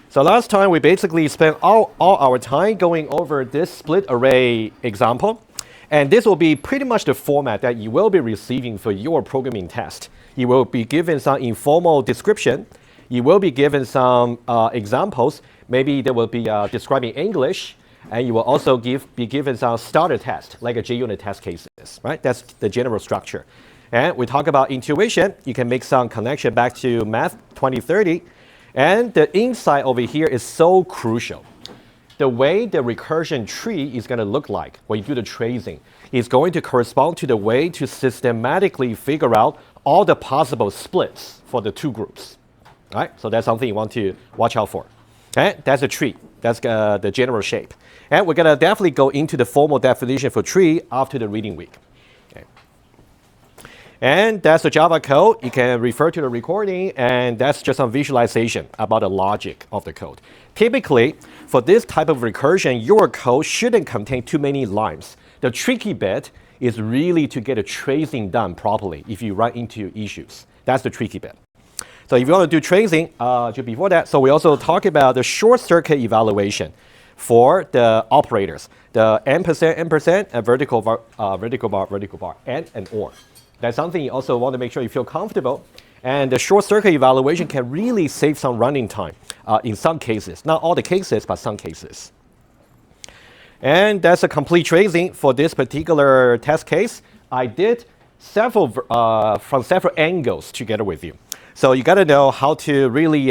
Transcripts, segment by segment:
So last time we basically spent all our time going over this split array example. And this will be pretty much the format that you will be receiving for your programming test. You will be given some informal description. You will be given some examples. Maybe they will be describing English. And you will also be given some starter test, like a JUnit test cases, right? That's the general structure. And we talk about intuition. You can make some connection back to Math 2030. And the insight over here is so crucial. The way the recursion tree is going to look like when you do the tracing is going to correspond to the way to systematically figure out all the possible splits for the two groups. All right? So that's something you want to watch out for. Okay? That's a tree. That's the general shape. And we're going to definitely go into the formal definition for tree after the reading week. Okay. And that's the Java code. You can refer to the recording, and that's just some visualization about the logic of the code. Typically, for this type of recursion, your code shouldn't contain too many lines. The tricky bit is really to get the tracing done properly if you run into issues. That's the tricky bit. So if you want to do tracing, just before that, so we also talk about the short circuit evaluation for the operators, the ampersand, and vertical bar, and or. That's something you also want to make sure you feel comfortable. And the short circuit evaluation can really save some running time in some cases. Not all the cases, but some cases. And that's a complete tracing for this particular test case. I did several from several angles together with you. So you got to know how to really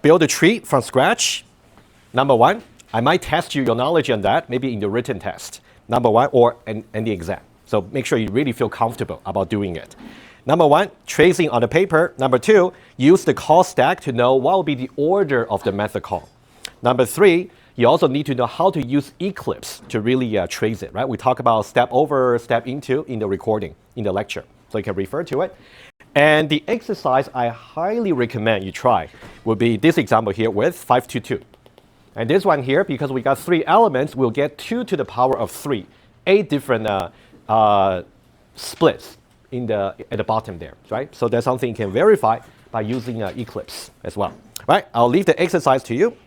build a tree from scratch. Number one, I might test your knowledge on that, maybe in the written test. Number one, or in the exam. So make sure you really feel comfortable about doing it. Number one, tracing on the paper. Number two, use the call stack to know what will be the order of the method call. Number three, you also need to know how to use Eclipse to really trace it, right? We talk about step over, step into in the recording, in the lecture. So you can refer to it. And the exercise I highly recommend you try would be this example here with 522. And this one here, because we got 3 elements, we'll get 2 to the power of 3, 8 different splits at the bottom there, right? So that's something you can verify by using Eclipse as well, right? I'll leave the exercise to you.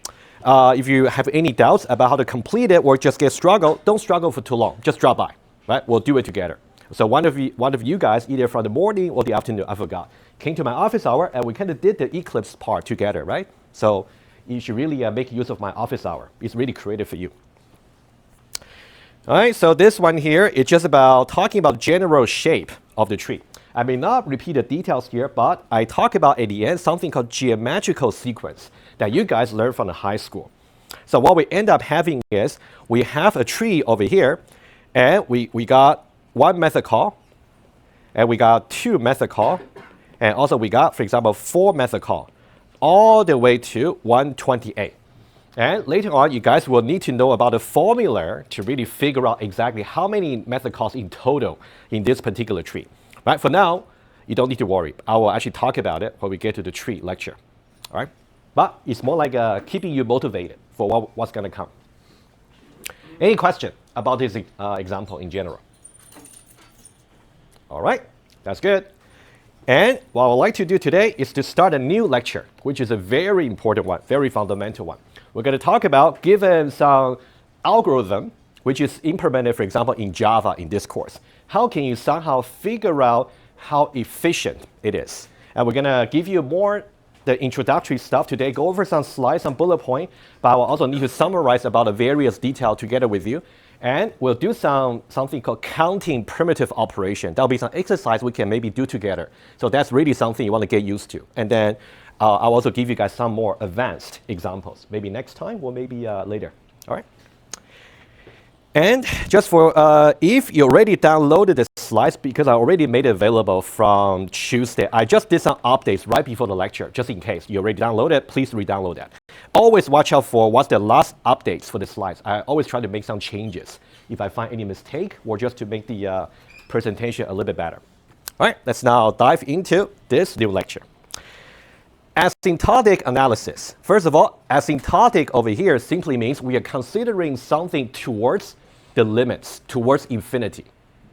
If you have any doubts about how to complete it or just don't struggle for too long. Just drop by, right? We'll do it together. So one of you guys, either from the morning or the afternoon, I forgot, came to my office hour and we kind of did the Eclipse part together, right? So you should really make use of my office hour. It's really creative for you. All right, so this one here is just about talking about general shape of the tree. I may not repeat the details here, but I talk about at the end something called geometrical sequence that you guys learned from the high school. So what we end up having is we have a tree over here, and we got 1 method call, and we got 2 method call, and also we got, for example, 4 method call, all the way to 128. And later on, you guys will need to know about the formula to really figure out exactly how many method calls in total in this particular tree. Right? For now, you don't need to worry. I will actually talk about it when we get to the tree lecture. All right? But it's more like keeping you motivated for what's going to come. Any question about this example in general? All right, that's good. And what I would like to do today is to start a new lecture, which is a very important one, very fundamental one. We're going to talk about, given some algorithm, which is implemented, for example, in Java in this course, how can you somehow figure out how efficient it is? And we're going to give you more the introductory stuff today, go over some slides, some bullet point, but I will also need to summarize about the various details together with you. And we'll do something called counting primitive operation. That'll be some exercise we can maybe do together. So that's really something you want to get used to. And then I'll also give you guys some more advanced examples, maybe next time or maybe later. All right? And just for, if you already downloaded the slides, because I already made it available from Tuesday, I just did some updates right before the lecture, just in case you already downloaded it, please re-download that. Always watch out for what's the last updates for the slides. I always try to make some changes if I find any mistake or just to make the presentation a little bit better. All right, let's now dive into this new lecture. Asymptotic analysis. First of all, asymptotic over here simply means we are considering something towards the limits, towards infinity,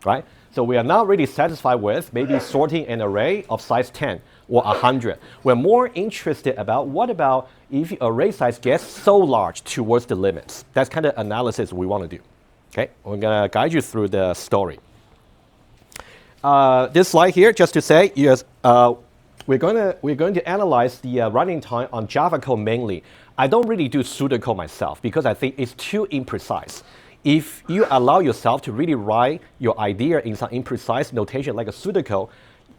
right? So we are not really satisfied with maybe sorting an array of size 10. or 100. We're more interested about what about if array size gets so large towards the limits. That's kind of analysis we want to do. Okay, we're going to guide you through the story. This slide here, just to say, yes, we're going to analyze the running time on Java code mainly. I don't really do pseudocode myself because I think it's too imprecise. If you allow yourself to really write your idea in some imprecise notation like a pseudocode,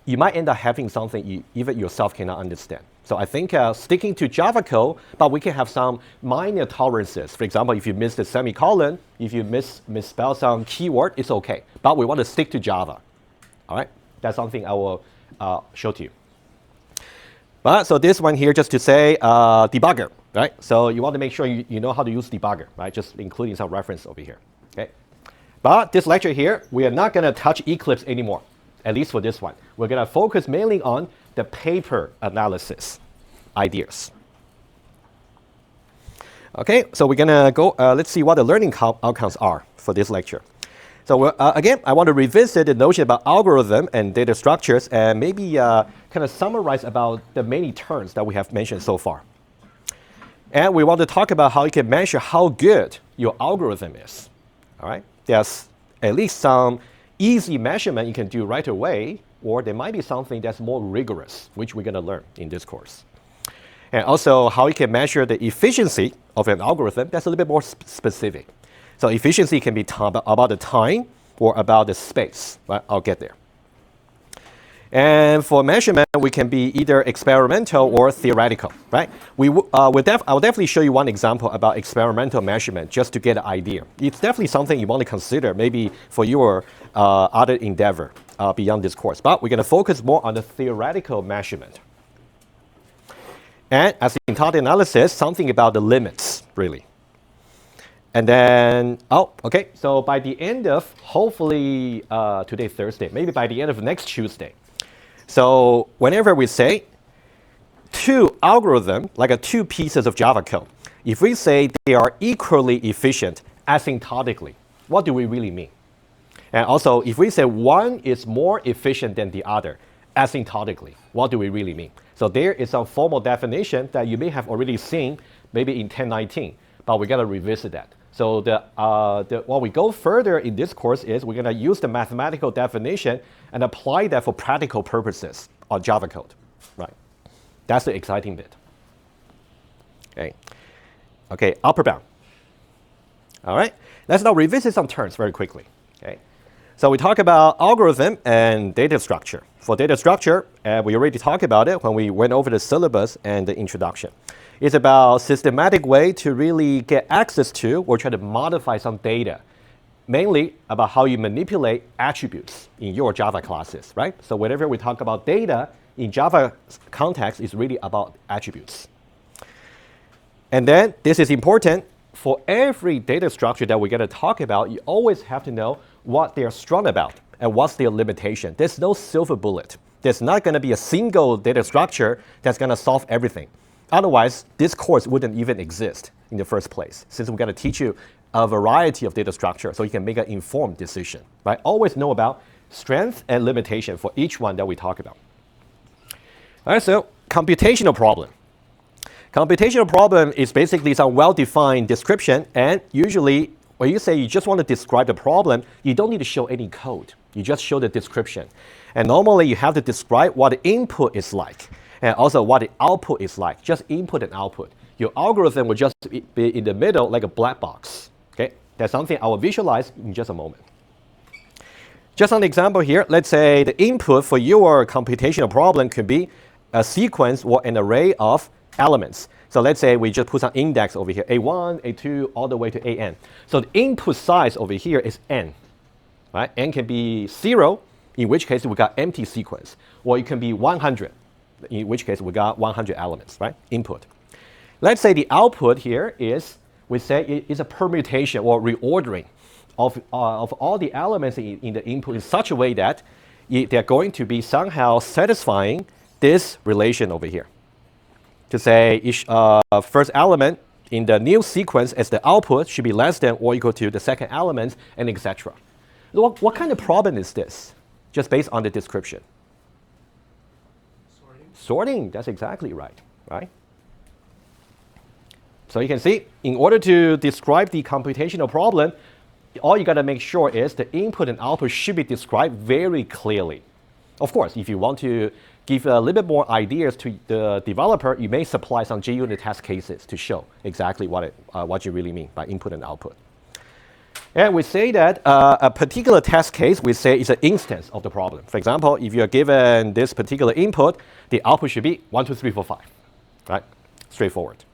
you might end up having something you even yourself cannot understand. So I think sticking to Java code, but we can have some minor tolerances. For example, if you miss the semicolon, if you misspell some keyword, it's okay. But we want to stick to Java. All right, that's something I will show to you. But so this one here, just to say debugger, right? So you want to make sure you know how to use debugger, right? Just including some reference over here, okay? But this lecture here, we are not going to touch Eclipse anymore, at least for this one. We're going to focus mainly on the paper analysis ideas. Okay, so we're going to go, let's see what the learning outcomes are for this lecture. So again, I want to revisit the notion about algorithm and data structures and maybe kind of summarize about the many terms that we have mentioned so far. And we want to talk about how you can measure how good your algorithm is. All right, there's at least some easy measurement you can do right away, or there might be something that's more rigorous, which we're going to learn in this course. And also how you can measure the efficiency of an algorithm that's a little bit more specific. So efficiency can be about the time or about the space, right? I'll get there. And for measurement, we can be either experimental or theoretical, right? I will definitely show you one example about experimental measurement just to get an idea. It's definitely something you want to consider maybe for your other endeavor beyond this course. But we're going to focus more on the theoretical measurement. And as in target analysis, something about the limits, really. And then, okay, so by the end of, hopefully today, Thursday, maybe by the end of next Tuesday. So whenever we say two algorithms, like two pieces of Java code, if we say they are equally efficient asymptotically, what do we really mean? And also, if we say one is more efficient than the other asymptotically, what do we really mean? So there is some formal definition that you may have already seen maybe in 1019, but we got to revisit that. So what we go further in this course is we're going to use the mathematical definition and apply that for practical purposes on Java code, right? That's the exciting bit. Okay, upper bound. All right, let's now revisit some terms very quickly. Okay, so we talk about algorithm and data structure. For data structure, we already talked about it when we went over the syllabus and the introduction. It's about systematic way to really get access to or try to modify some data, mainly about how you manipulate attributes in your Java classes, right? So whenever we talk about data in Java context, it's really about attributes. And then this is important for every data structure that we're going to talk about. You always have to know what they're strong about and what's their limitation. There's no silver bullet. There's not going to be a single data structure that's going to solve everything. Otherwise, this course wouldn't even exist in the first place, since we're going to teach you a variety of data structure so you can make an informed decision, right? Always know about strength and limitation for each one that we talk about. All right, so computational problem. Computational problem is basically some well-defined description, and usually when you say you just want to describe the problem, you don't need to show any code. You just show the description. And normally you have to describe what the input is like, and also what the output is like, just input and output. Your algorithm will just be in the middle like a black box. Okay, that's something I will visualize in just a moment. Just an example here, let's say the input for your computational problem could be a sequence or an array of elements. So let's say we just put some index over here, A1, A2, all the way to AN. So the input size over here is N, right? N can be 0, in which case we got empty sequence, or it can be 100. In which case we got 100 elements, right? Input. Let's say the output here is, we say it is a permutation or reordering of all the elements in the input in such a way that they're going to be somehow satisfying this relation over here. To say each first element in the new sequence as the output should be less than or equal to the second element, and etc. What kind of problem is this? Just based on the description. Sorting, that's exactly right, right? So you can see, in order to describe the computational problem, all you got to make sure is the input and output should be described very clearly. Of course, if you want to give a little bit more ideas to the developer, you may supply some JUnit test cases to show exactly what you really mean by input and output. And we say that a particular test case, we say is an instance of the problem. For example, if you're given this particular input, the output should be 1, 2, 3, 4, 5, right? Straightforward.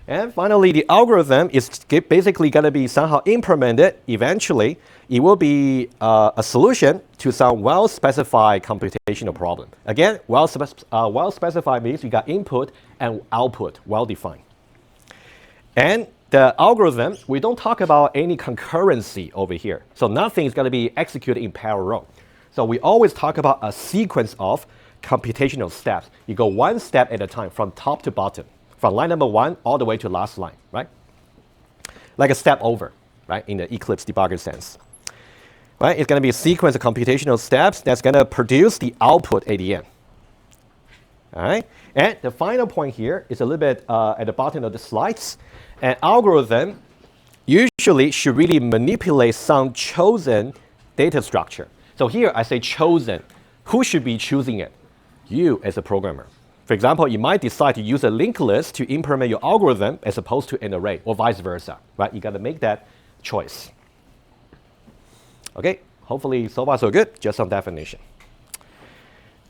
And finally, the algorithm is basically going to be somehow implemented. Eventually, it will be a solution to some well-specified computational problem. Again, well-specified means you got input and output well-defined. And the algorithm, we don't talk about any concurrency over here. So nothing is going to be executed in parallel. So we always talk about a sequence of computational steps. You go one step at a time from top to bottom, from line number 1 all the way to last line, right? Like a step over, right, in the Eclipse debugger sense. Right? It's going to be a sequence of computational steps that's going to produce the output at the end. All right? And the final point here is a little bit at the bottom of the slides. An algorithm usually should really manipulate some chosen data structure. So here I say chosen. Who should be choosing it? You as a programmer. For example, you might decide to use a linked list to implement your algorithm as opposed to an array, or vice versa. Right? You got to make that choice. Okay, hopefully so far so good, just some definition.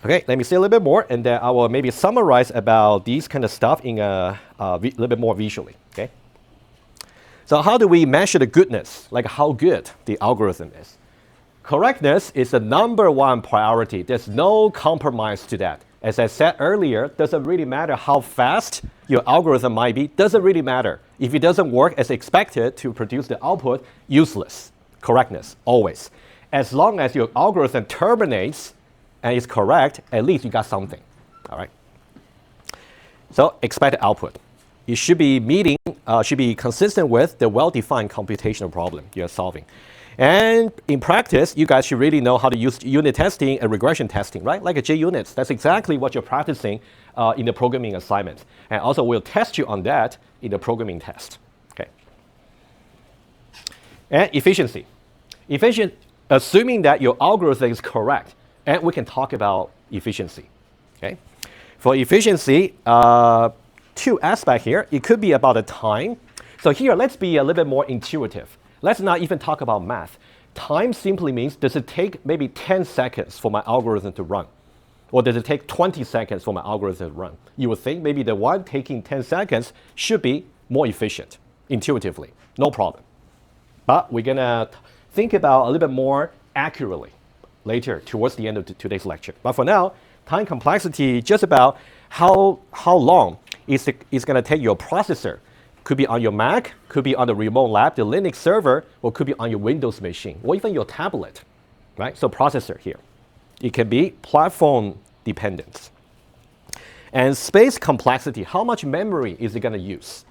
Okay, let me say a little bit more, and then I will maybe summarize about these kind of stuff in a little bit more visually, okay? So how do we measure the goodness, like how good the algorithm is? Correctness is the #1 priority. There's no compromise to that. As I said earlier, doesn't really matter how fast your algorithm might be, doesn't really matter. If it doesn't work as expected to produce the output, useless. Correctness, always. As long as your algorithm terminates and is correct, at least you got something, all right? So expected output. It should be meeting, should be consistent with the well-defined computational problem you're solving. And in practice, you guys should really know how to use unit testing and regression testing, right? Like a JUnits. That's exactly what you're practicing in the programming assignment. And also, we'll test you on that in the programming test, okay? And efficiency. Assuming that your algorithm is correct, and we can talk about efficiency, okay? For efficiency, 2 aspects here. It could be about the time. So here, let's be a little bit more intuitive. Let's not even talk about math. Time simply means, does it take maybe 10 seconds for my algorithm to run? Or does it take 20 seconds for my algorithm to run? You would think maybe the one taking 10 seconds should be more efficient, intuitively, no problem. But we're going to think about a little bit more accurately later towards the end of today's lecture. But for now, time complexity, just about how long is going to take your processor. Could be on your Mac, could be on the remote lab, the Linux server, or could be on your Windows machine, or even your tablet, right? So processor here. It can be platform dependent. And space complexity, how much memory is it going to use?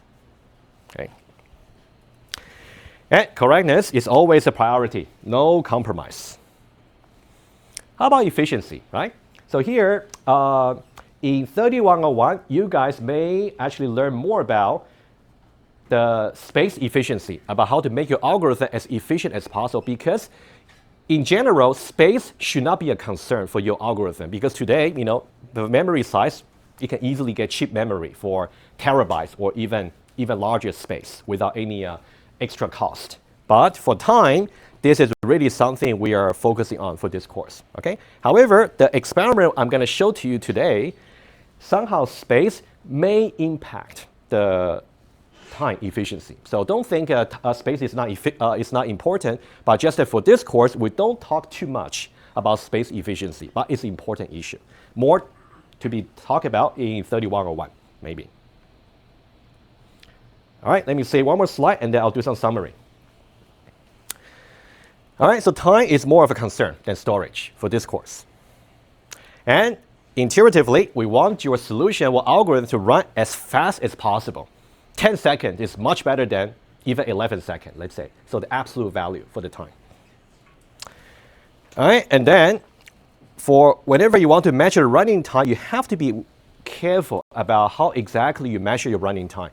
Okay. And correctness is always a priority, no compromise. How about efficiency, right? So here, in 3101, you guys may actually learn more about the space efficiency, about how to make your algorithm as efficient as possible, because in general, space should not be a concern for your algorithm, because today, you know, the memory size, you can easily get cheap memory for terabytes or even larger space without any extra cost. But for time, this is really something we are focusing on for this course, okay? However, the experiment I'm going to show to you today, somehow space may impact the time efficiency. So don't think space is not important, but just that for this course, we don't talk too much about space efficiency, but it's an important issue. More to be talked about in 3101, maybe. All right, let me say one more slide, and then I'll do some summary. All right, so time is more of a concern than storage for this course. And intuitively, we want your solution or algorithm to run as fast as possible. 10 seconds is much better than even 11 seconds, let's say. So the absolute value for the time. All right, and then for whenever you want to measure running time, you have to be careful about how exactly you measure your running time.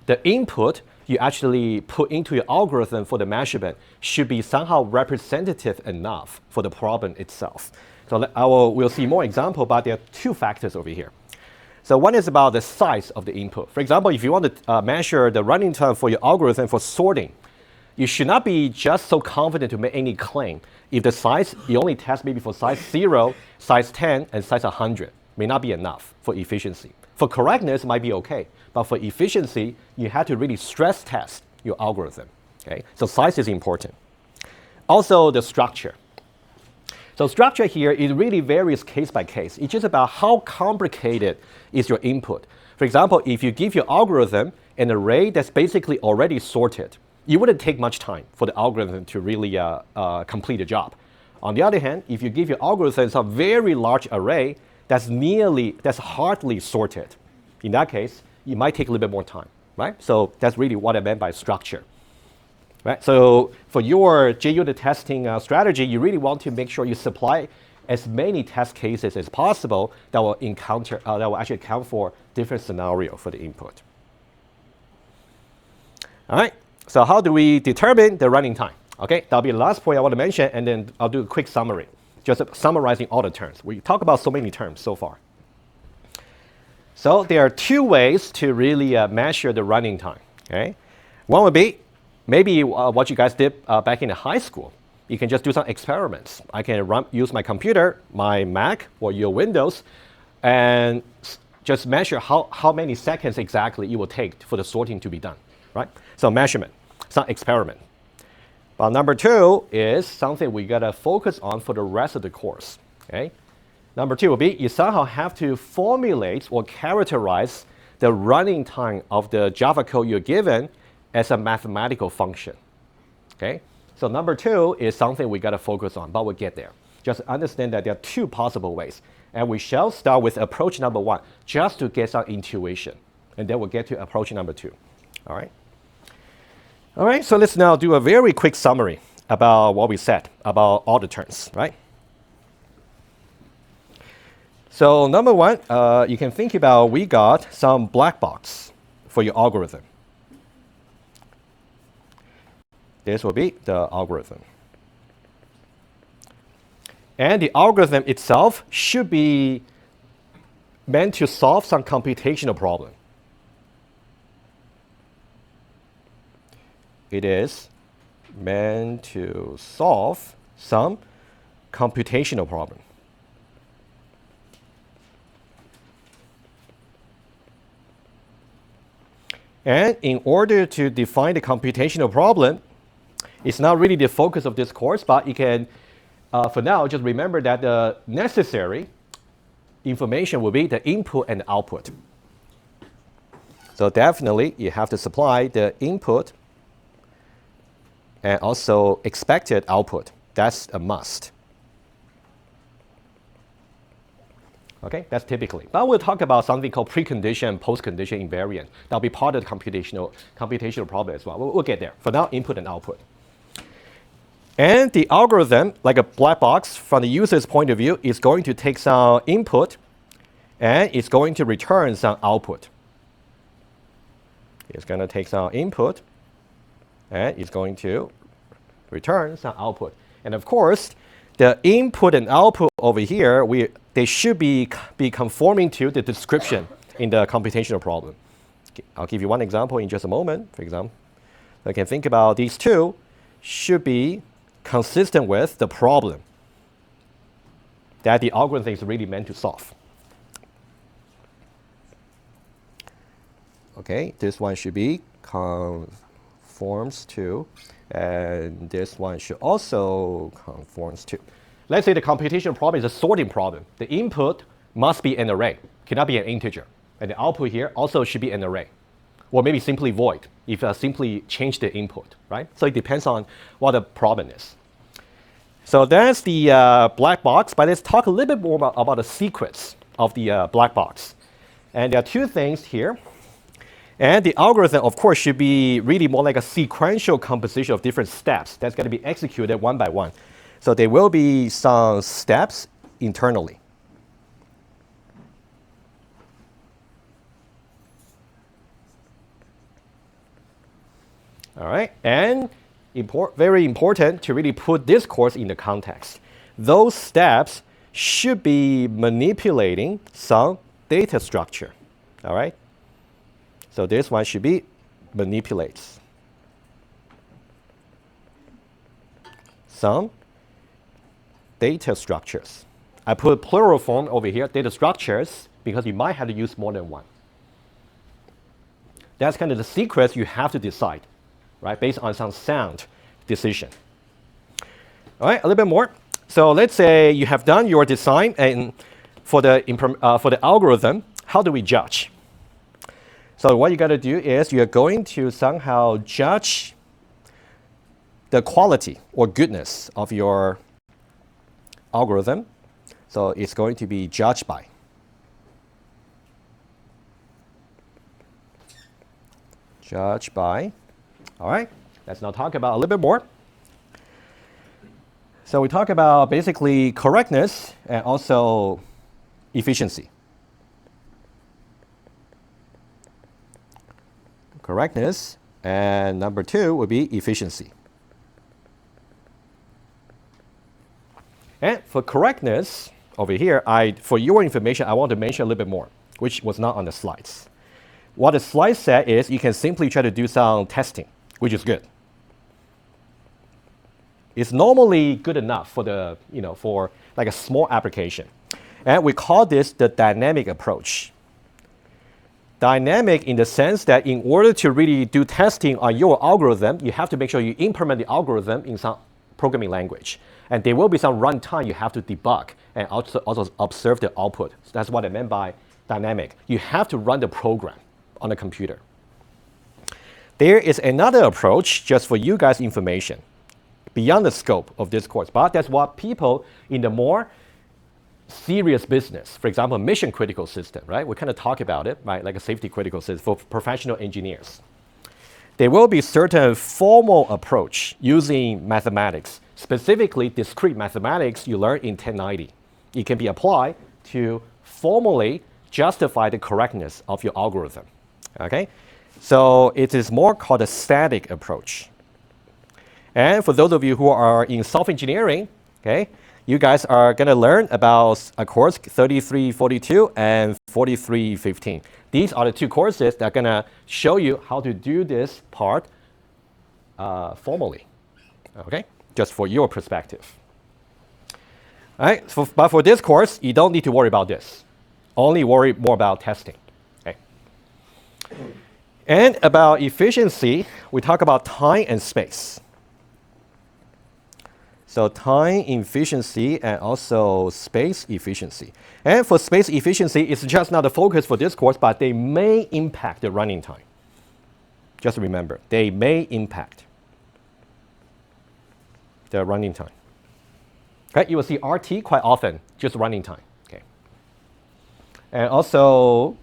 The input you actually put into your algorithm for the measurement should be somehow representative enough for the problem itself. So we'll see more example, but there are two factors over here. So one is about the size of the input. For example, if you want to measure the running time for your algorithm for sorting, you should not be just so confident to make any claim. If the size, you only test maybe for size 0, size 10, and size 100, may not be enough for efficiency. For correctness, it might be okay. But for efficiency, you have to really stress test your algorithm. Okay? So size is important. Also, the structure. So structure here, it really varies case by case. It's just about how complicated is your input. For example, if you give your algorithm an array that's basically already sorted, it wouldn't take much time for the algorithm to really complete the job. On the other hand, if you give your algorithm some very large array that's hardly sorted, in that case, it might take a little bit more time, right? So that's really what I meant by structure. Right? So for your JUnit testing strategy, you really want to make sure you supply as many test cases as possible that will actually account for different scenario for the input. All right. So how do we determine the running time? Okay, that'll be the last point I want to mention, and then I'll do a quick summary, just summarizing all the terms. We talked about so many terms so far. So there are two ways to really measure the running time. Okay, one would be maybe what you guys did back in high school. You can just do some experiments. I can use my computer, my Mac, or your Windows, and just measure how many seconds exactly it will take for the sorting to be done, right? So measurement, some experiment. But number two is something we gotta focus on for the rest of the course, okay? Number two will be you somehow have to formulate or characterize the running time of the Java code you're given as a mathematical function, okay? So number two is something we gotta focus on, but we'll get there. Just understand that there are two possible ways. And we shall start with approach number one, just to get some intuition. And then we'll get to approach number two, all right? All right, so let's now do a very quick summary about what we said about all the terms, right? So number one, you can think about we got some black box for your algorithm. This will be the algorithm. And the algorithm itself should be meant to solve some computational problem. It is meant to solve some computational problem. And in order to define the computational problem, it's not really the focus of this course, but you can, for now, just remember that the necessary information will be the input and output. So definitely, you have to supply the input and also expected output. That's a must. Okay, that's typically. But we'll talk about something called precondition and postcondition invariant. That'll be part of the computational problem as well. We'll get there. For now, input and output. And the algorithm, like a black box, from the user's point of view, is going to take some input and it's going to return some output. It's going to take some input and it's going to return some output. And of course, the input and output over here, they should be conforming to the description in the computational problem. I'll give you one example in just a moment. For example, I can think about these two should be consistent with the problem that the algorithm is really meant to solve. Okay, this one should be conforms to, and this one should also conforms to. Let's say the computational problem is a sorting problem. The input must be an array, cannot be an integer. And the output here also should be an array. Or maybe simply void, if I simply change the input, right? So it depends on what the problem is. So that's the black box, but let's talk a little bit more about the secrets of the black box. And there are two things here. And the algorithm, of course, should be really more like a sequential composition of different steps that's going to be executed one by one. So there will be some steps internally. All right, and very important to really put this course in the context. Those steps should be manipulating some data structure. All right, so this one should be manipulates some data structures. I put plural form over here, data structures, because you might have to use more than one. That's kind of the secrets you have to decide, right, based on some sound decision. All right, a little bit more. So let's say you have done your design, and for the algorithm, how do we judge? So what you got to do is you're going to somehow judge the quality or goodness of your algorithm. So it's going to be judged by. Judged by. All right, let's now talk about a little bit more. So we talk about basically correctness and also efficiency. Correctness, and number 2 would be efficiency. And for correctness, over here, for your information, I want to mention a little bit more, which was not on the slides. What the slide said is you can simply try to do some testing, which is good. It's normally good enough for for like a small application. And we call this the dynamic approach. Dynamic in the sense that in order to really do testing on your algorithm, you have to make sure you implement the algorithm in some programming language. And there will be some runtime you have to debug and also observe the output. So that's what I meant by dynamic. You have to run the program on the computer. There is another approach, just for you guys' information, beyond the scope of this course, but that's what people in the more serious business, for example, mission critical system, right? We kind of talk about it, right? Like a safety critical system for professional engineers. There will be certain formal approach using mathematics, specifically discrete mathematics you learn in 1090. It can be applied to formally justify the correctness of your algorithm, okay? So it is more called a static approach. And for those of you who are in software engineering, okay, you guys are going to learn about a course 3342 and 4315. These are the 2 courses that are going to show you how to do this part formally, okay, just for your perspective. All right, but for this course, you don't need to worry about this. Only worry more about testing. Okay. And about efficiency, we talk about time and space. So time efficiency and also space efficiency. And for space efficiency, it's just not the focus for this course, but they may impact the running time. Just remember, they may impact the running time. Okay, you will see RT quite often, just running time. Okay. And also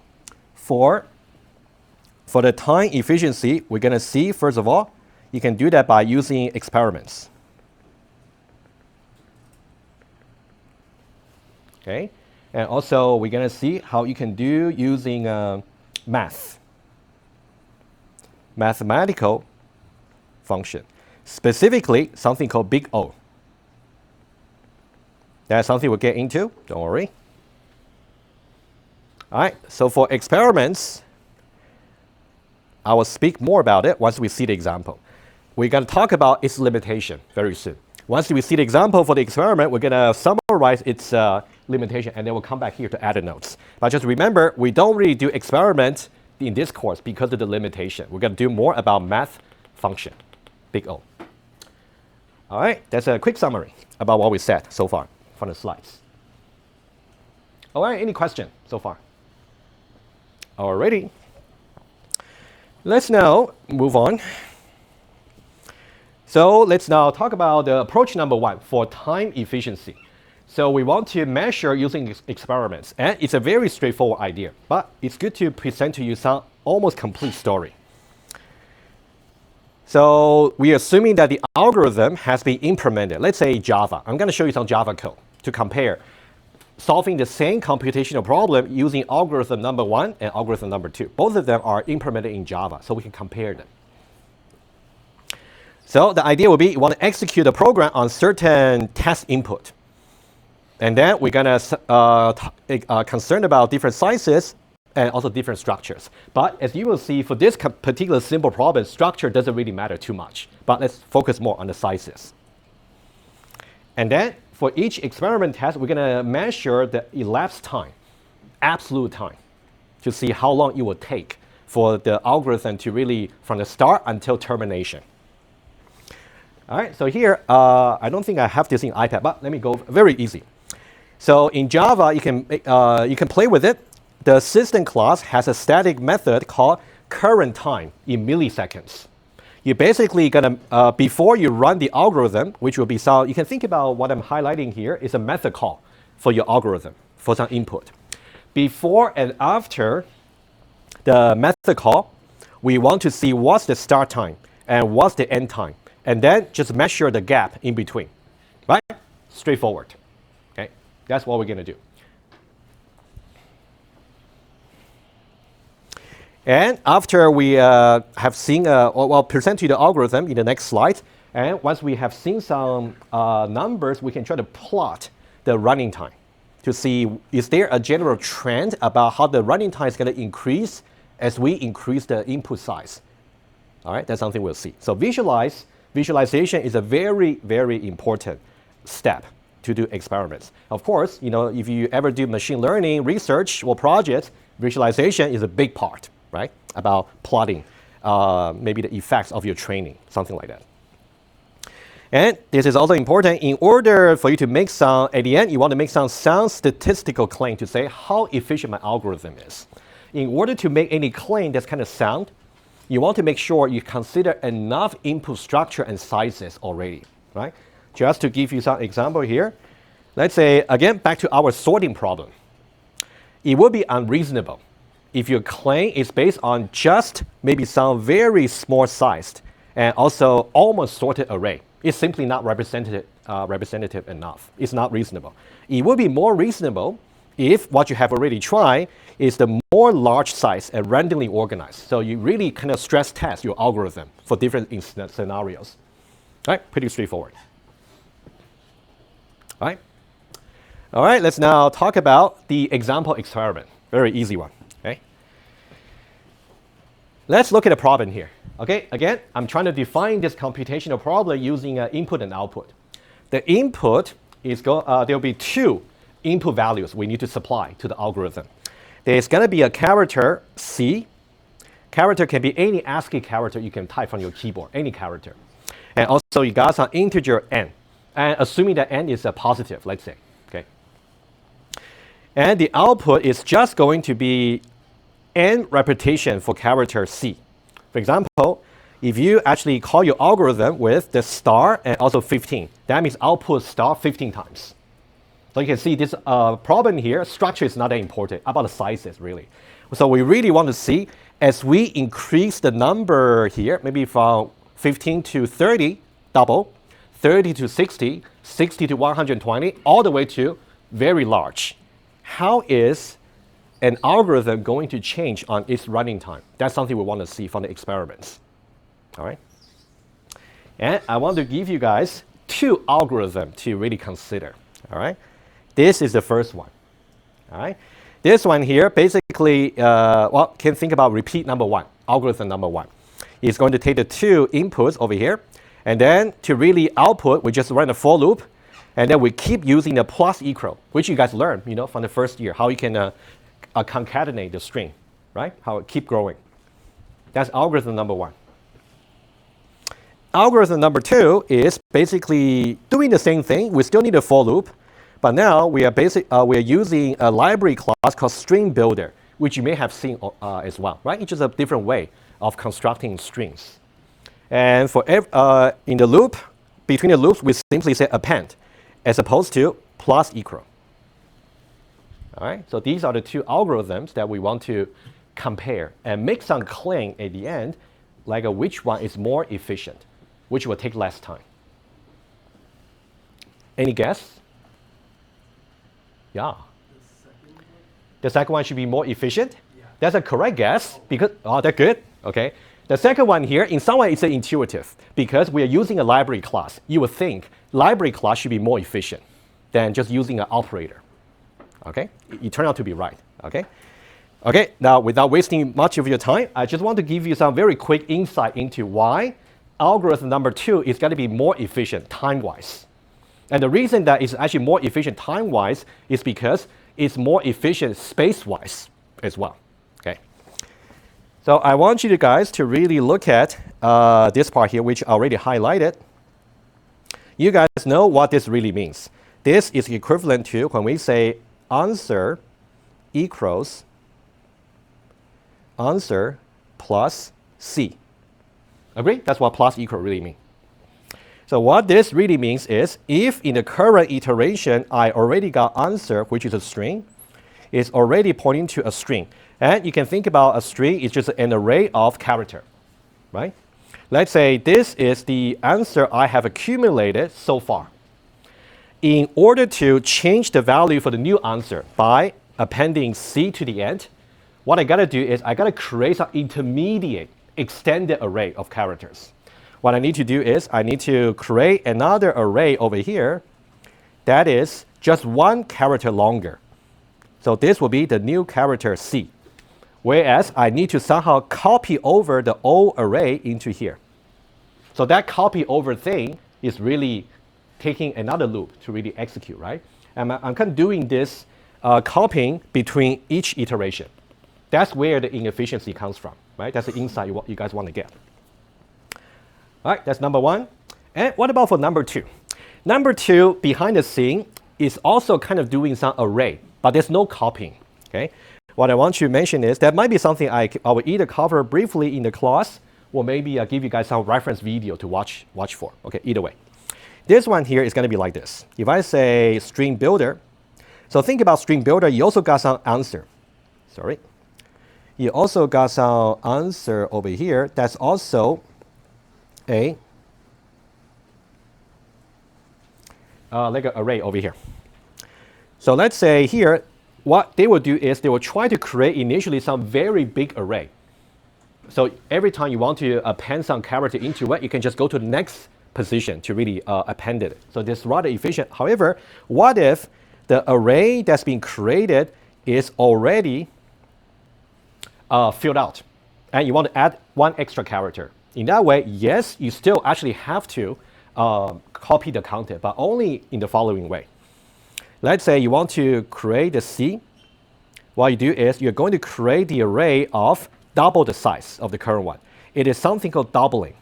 for the time efficiency, we're going to see, first of all, you can do that by using experiments. Okay, and also we're going to see how you can do using mathematical function, specifically something called big O. That's something we'll get into, don't worry. All right, so for experiments, I will speak more about it once we see the example. We're going to talk about its limitation very soon. Once we see the example for the experiment, we're going to summarize its limitation, and then we'll come back here to add the notes. But just remember, we don't really do experiments in this course because of the limitation. We're going to do more about math function, big O. All right, that's a quick summary about what we said so far from the slides. All right, any question so far? Alrighty. Let's now move on. So let's now talk about the approach number 1 for time efficiency. So we want to measure using experiments, and it's a very straightforward idea, but it's good to present to you some almost complete story. So we're assuming that the algorithm has been implemented, let's say Java. I'm going to show you some Java code to compare solving the same computational problem using algorithm number 1 and algorithm number 2. Both of them are implemented in Java, so we can compare them. So the idea will be you want to execute a program on certain test input. And then we're going to concern about different sizes and also different structures. But as you will see, for this particular simple problem, structure doesn't really matter too much. But let's focus more on the sizes. And then for each experiment test, we're going to measure the elapsed time, absolute time, to see how long it will take for the algorithm to really, from the start until termination. All right, so here, I don't think I have this in iPad, but let me go very easy. So in Java, you can play with it. The system class has a static method called current time in milliseconds. You're basically going to, before you run the algorithm, which will be some, you can think about what I'm highlighting here is a method call for your algorithm, for some input. Before and after the method call, we want to see what's the start time and what's the end time. And then just measure the gap in between, right? Straightforward, okay? That's what we're going to do. And after we have seen, I'll present you the algorithm in the next slide. And once we have seen some numbers, we can try to plot the running time to see, is there a general trend about how the running time is going to increase as we increase the input size? All right, that's something we'll see. So visualization is a very, very important step to do experiments. Of course, if you ever do machine learning research or projects, visualization is a big part, right? About plotting maybe the effects of your training, something like that. And this is also important. In order for you to make some, at the end, you want to make some sound statistical claim to say how efficient my algorithm is. In order to make any claim that's kind of sound, you want to make sure you consider enough input structure and sizes already, right? Just to give you some example here, let's say, again, back to our sorting problem. It would be unreasonable if your claim is based on just maybe some very small sized and also almost sorted array. It's simply not representative enough. It's not reasonable. It would be more reasonable if what you have already tried is the more large size and randomly organized. So you really kind of stress test your algorithm for different scenarios. All right, pretty straightforward. All right. All right, let's now talk about the example experiment. Very easy one, okay? Let's look at a problem here. Okay, again, I'm trying to define this computational problem using input and output. The input is, there'll be two input values we need to supply to the algorithm. There's going to be a character C. Character can be any ASCII character you can type from your keyboard, any character. And also you got some integer n. And assuming that n is a positive, let's say, okay? And the output is just going to be n repetition for character C. For example, if you actually call your algorithm with the star and also 15, that means output star 15 times. So you can see this problem here, structure is not that important, about the sizes really. So we really want to see, as we increase the number here, maybe from 15 to 30, double, 30 to 60, 60 to 120, all the way to very large. How is an algorithm going to change on its running time? That's something we want to see from the experiments. All right? And I want to give you guys two algorithms to really consider. All right? This is the first one. All right? This one here, basically, can think about repeat number one, algorithm number one. It's going to take the two inputs over here, and then to really output, we just run a for loop, and then we keep using the plus equal, which you guys learned, from the first year, how you can concatenate the string, right? How it keep growing. That's algorithm number one. Algorithm number two is basically doing the same thing. We still need a for loop, but now we are using a library class called string builder, which you may have seen as well, right? It's just a different way of constructing strings. And for in the loop, between the loops, we simply say append, as opposed to plus equal. All right, so these are the two algorithms that we want to compare and make some claim at the end, like which one is more efficient, which will take less time. Any guess? Yeah. The second one should be more efficient. Yeah. That's a correct guess because, that's good. Okay. The second one here, in some way, it's intuitive because we are using a library class. You would think library class should be more efficient than just using an operator. Okay. You turn out to be right. Okay. Okay. Now, without wasting much of your time, I just want to give you some very quick insight into why algorithm number 2 is going to be more efficient time-wise. And the reason that it's actually more efficient time-wise is because it's more efficient space-wise as well. Okay. So I want you guys to really look at this part here, which I already highlighted. You guys know what this really means. This is equivalent to when we say answer equals answer plus C. Agree? That's what plus equal really means. So what this really means is if in the current iteration I already got answer, which is a string, it's already pointing to a string. And you can think about a string is just an array of character, right? Let's say this is the answer I have accumulated so far. In order to change the value for the new answer by appending C to the end, what I gotta do is I gotta create some intermediate extended array of characters. What I need to do is I need to create another array over here that is just one character longer. So this will be the new character C. Whereas I need to somehow copy over the old array into here. So that copy over thing is really taking another loop to really execute, right? And I'm kind of doing this copying between each iteration. That's where the inefficiency comes from, right? That's the insight you guys want to get. All right, that's number 1. And what about for number 2? Number 2, behind the scene, is also kind of doing some array, but there's no copying, okay? What I want to mention is that might be something I will either cover briefly in the class or maybe give you guys some reference video to watch for, okay, either way. This one here is going to be like this. If I say string builder, so think about string builder, you also got some answer. Sorry. You also got some answer over here. That's also a like an array over here. So let's say here, what they will do is they will try to create initially some very big array. So every time you want to append some character into it, you can just go to the next position to really append it. So this is rather efficient. However, what if the array that's being created is already filled out and you want to add one extra character? In that way, yes, you still actually have to copy the content, but only in the following way. Let's say you want to create a C. What you do is you're going to create the array of double the size of the current one. It is something called doubling.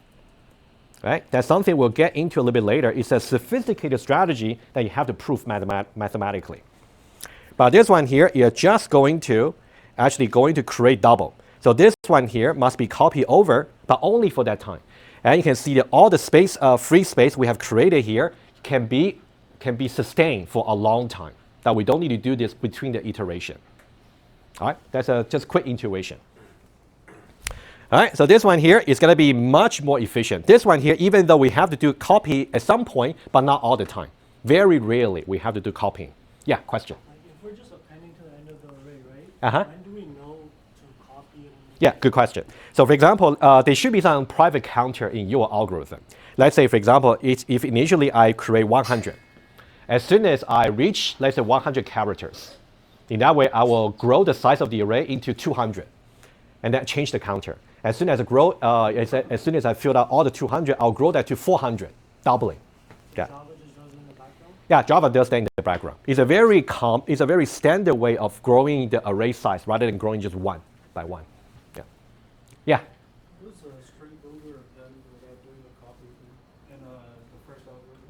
Right? That's something we'll get into a little bit later. It's a sophisticated strategy that you have to prove mathematically. But this one here, you're just going to create double. So this one here must be copied over, but only for that time. And you can see that all the space, free space we have created here can be sustained for a long time. That we don't need to do this between the iteration. All right, that's just quick intuition. All right, so this one here is going to be much more efficient. This one here, even though we have to do copy at some point, but not all the time. Very rarely we have to do copying. Yeah, question? If we're just appending to the end of the array, right? Uh-huh. When do we know to copy it? Yeah, good question. So for example, there should be some private counter in your algorithm. Let's say, for example, if initially I create 100, as soon as I reach, let's say 100 characters, in that way I will grow the size of the array into 200, and then change the counter. As soon as I grow, as soon as I filled out all the 200, I'll grow that to 400, doubling. Yeah. Java just does it in the background? Yeah, Java does that in the background. It's a very standard way of growing the array size rather than growing just one by one. Yeah. Yeah. Does a string builder append without doing the copy in the first algorithm?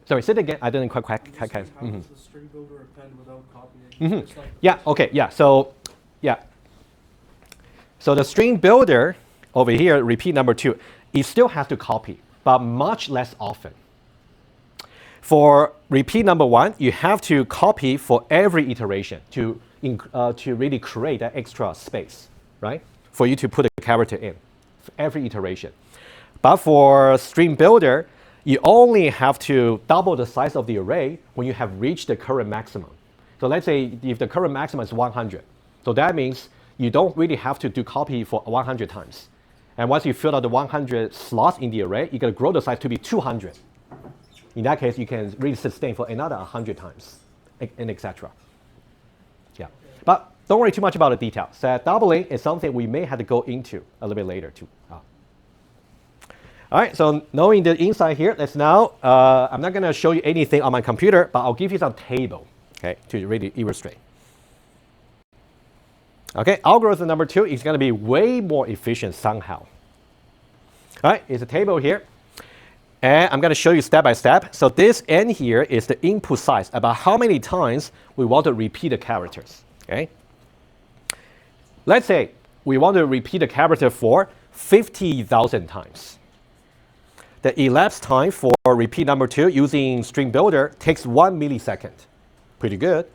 Sorry, say it again. I didn't quite catch. How does the string builder append without copying? Mm-hmm. Like yeah. Okay. Yeah. So, yeah. So the string builder over here, repeat number 2, it still has to copy, but much less often. For repeat number 1, you have to copy for every iteration to really create that extra space, right? For you to put a character in for every iteration. But for string builder, you only have to double the size of the array when you have reached the current maximum. So let's say if the current maximum is 100, so that means you don't really have to do copy for 100 times. And once you fill out the 100 slots in the array, you're going to grow the size to be 200. In that case, you can really sustain for another 100 times, and etc. Yeah, but don't worry too much about the details. Doubling is something we may have to go into a little bit later too. All right, so knowing the inside here, let's now, I'm not going to show you anything on my computer, but I'll give you some table, okay, to really illustrate. Okay, algorithm number 2 is going to be way more efficient somehow. All right, it's a table here. And I'm going to show you step by step. So this n here is the input size, about how many times we want to repeat the characters. Okay. Let's say we want to repeat the character for 50,000 times. The elapsed time for repeat number 2 using string builder takes 1 millisecond. Pretty good.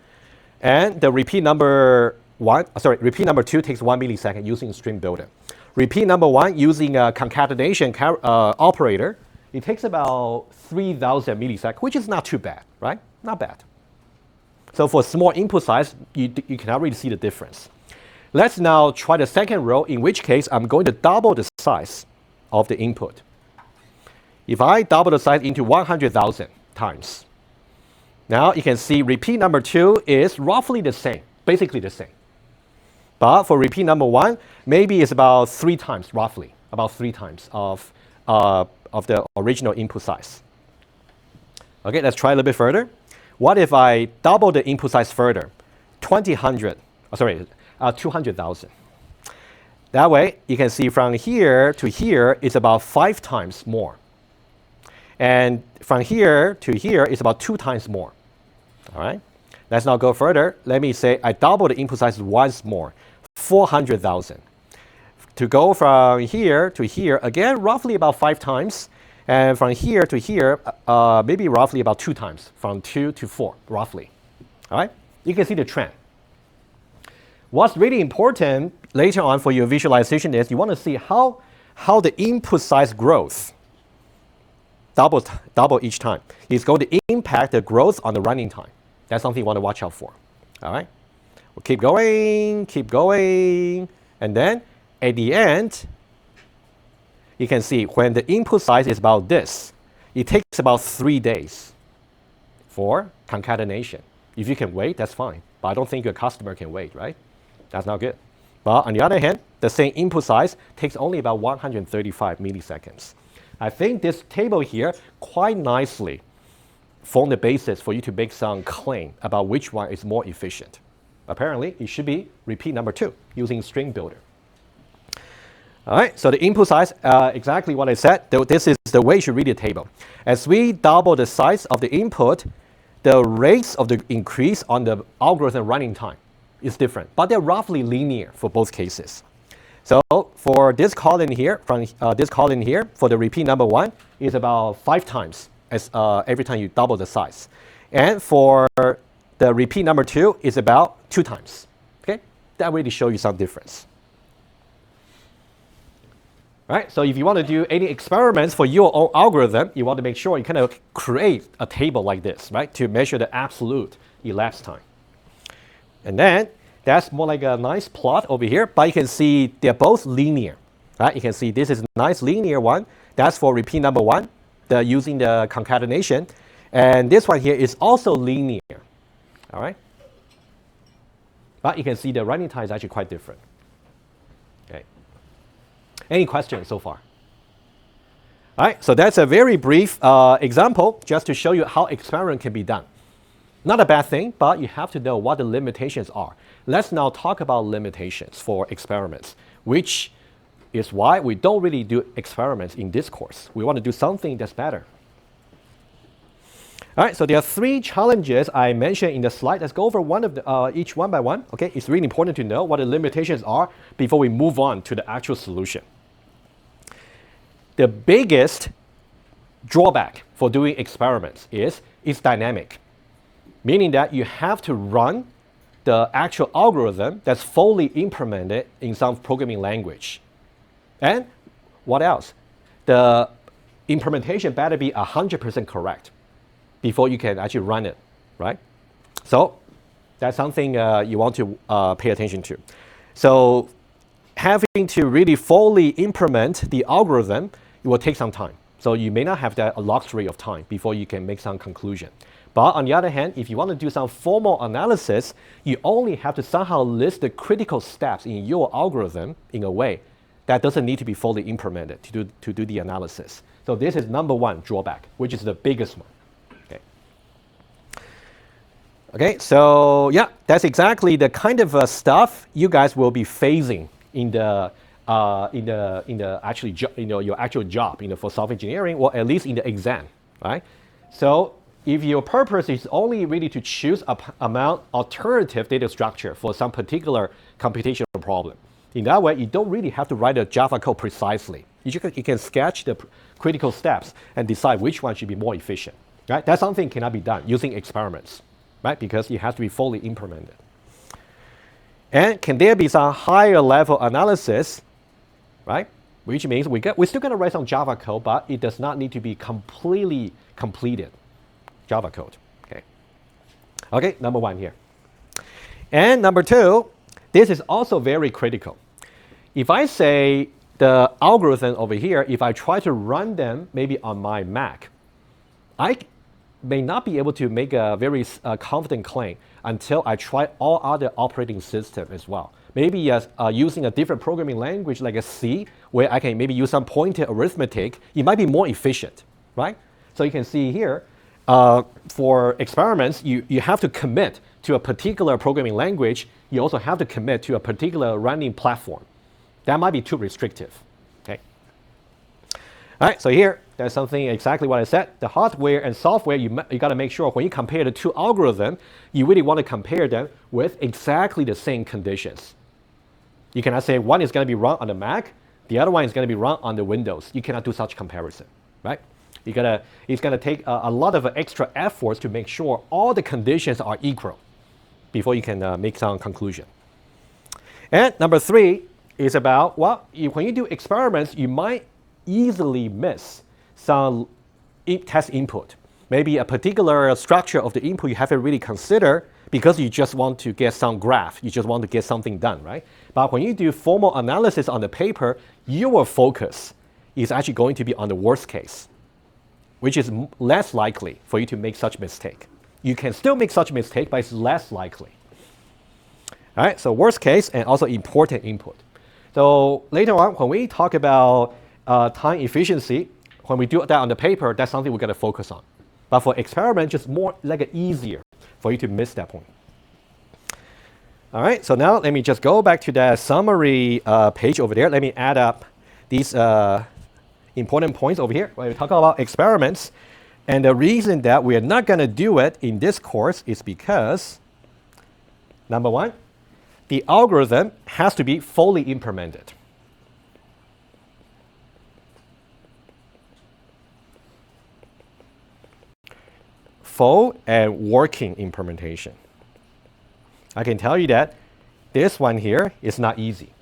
And the repeat number 2 takes 1 millisecond using string builder. Repeat number 1 using a concatenation operator, it takes about 3,000 milliseconds, which is not too bad, right? Not bad. So for small input size, you cannot really see the difference. Let's now try the second row, in which case I'm going to double the size of the input. If I double the size into 100,000 times, now you can see repeat number 2 is roughly the same, basically the same. But for repeat number 1, maybe it's about 3 times, roughly, about 3 times of the original input size. Okay, let's try a little bit further. What if I double the input size further? 200,000. That way, you can see from here to here, it's about 5 times more. And from here to here, it's about 2 times more. All right, let's now go further. Let me say I double the input size once more, 400,000. To go from here to here, again, roughly about 5 times. And from here to here, maybe roughly about 2 times, from 2 to 4, roughly. All right? You can see the trend. What's really important later on for your visualization is you want to see how the input size growth, double each time, is going to impact the growth on the running time. That's something you want to watch out for. All right? We'll keep going, and then at the end, you can see when the input size is about this, it takes about 3 days for concatenation. If you can wait, that's fine. But I don't think your customer can wait, right? That's not good. But on the other hand, the same input size takes only about 135 milliseconds. I think this table here quite nicely form the basis for you to make some claim about which one is more efficient. Apparently, it should be repeat number 2 using string builder. All right, so the input size, exactly what I said. This is the way you should read the table. As we double the size of the input, the rates of the increase on the algorithm running time is different, but they're roughly linear for both cases. So for this column here, from this column here, for the repeat number 1, is about 5 times as every time you double the size. And for the repeat number 2 is about 2 times. Okay, that really shows you some difference. Right, so if you want to do any experiments for your own algorithm, you want to make sure you kind of create a table like this, right, to measure the absolute elapsed time. And then that's more like a nice plot over here, but you can see they're both linear. Right, you can see this is a nice linear one. That's for repeat number 1, using the concatenation. And this one here is also linear. All right, but you can see the running time is actually quite different. Okay. Any questions so far? All right, so that's a very brief example just to show you how experiment can be done. Not a bad thing, but you have to know what the limitations are. Let's now talk about limitations for experiments, which is why we don't really do experiments in this course. We want to do something that's better. All right, so there are 3 challenges I mentioned in the slide. Let's go over each one by one. Okay, it's really important to know what the limitations are before we move on to the actual solution. The biggest drawback for doing experiments is it's dynamic, meaning that you have to run the actual algorithm that's fully implemented in some programming language. And what else? The implementation better be 100% correct before you can actually run it, right? So That's something you want to pay attention to. So having to really fully implement the algorithm, it will take some time. So you may not have that luxury of time before you can make some conclusion. But on the other hand, if you want to do some formal analysis, you only have to somehow list the critical steps in your algorithm in a way that doesn't need to be fully implemented to do the analysis. So this is number one drawback, which is the biggest one. Okay, so yeah, that's exactly the kind of stuff you guys will be facing in the actually your actual job for software engineering, or at least in the exam, right? So if your purpose is only really to choose amount alternative data structure for some particular computational problem, in that way you don't really have to write a Java code precisely. You can sketch the critical steps and decide which one should be more efficient, right? That's something cannot be done using experiments, right? Because it has to be fully implemented. And can there be some higher level analysis, right? Which means we're still going to write some Java code, but it does not need to be completely completed Java code. Okay, number one here. And number two, this is also very critical. If I say the algorithm over here, if I try to run them maybe on my Mac, I may not be able to make a very confident claim until I try all other operating systems as well. Maybe using a different programming language like a C, where I can maybe use some pointed arithmetic, it might be more efficient, right? So you can see here, for experiments, you have to commit to a particular programming language. You also have to commit to a particular running platform. That might be too restrictive. Okay. All right, so here, that's something exactly what I said. The hardware and software, you got to make sure when you compare the two algorithms, you really want to compare them with exactly the same conditions. You cannot say one is going to be run on the Mac, the other one is going to be run on the Windows. You cannot do such comparison, right? It's going to take a lot of extra efforts to make sure all the conditions are equal before you can make some conclusion. And number three is about, well, when you do experiments, you might easily miss some test input. Maybe a particular structure of the input you haven't really considered because you just want to get some graph. You just want to get something done, right? But when you do formal analysis on the paper, your focus is actually going to be on the worst case, which is less likely for you to make such mistake. You can still make such mistake, but it's less likely. All right, so worst case and also important input. So later on, when we talk about time efficiency, when we do that on the paper, that's something we're going to focus on. But for experiment, just more like easier for you to miss that point. All right, so now let me just go back to that summary page over there. Let me add up these important points over here when we talk about experiments. And the reason that we are not going to do it in this course is because, number one, the algorithm has to be fully implemented. Full and working implementation. I can tell you that this one here is not easy.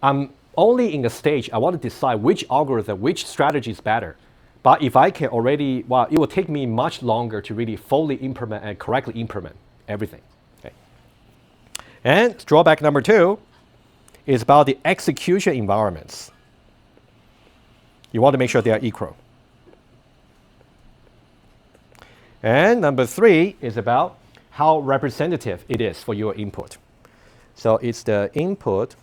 I'm only in the stage I want to decide which algorithm, which strategy is better. But if I can already, well, it will take me much longer to really fully implement and correctly implement everything. Okay. And drawback number two is about the execution environments. You want to make sure they are equal. And number three is about how representative it is for your input. So it's the input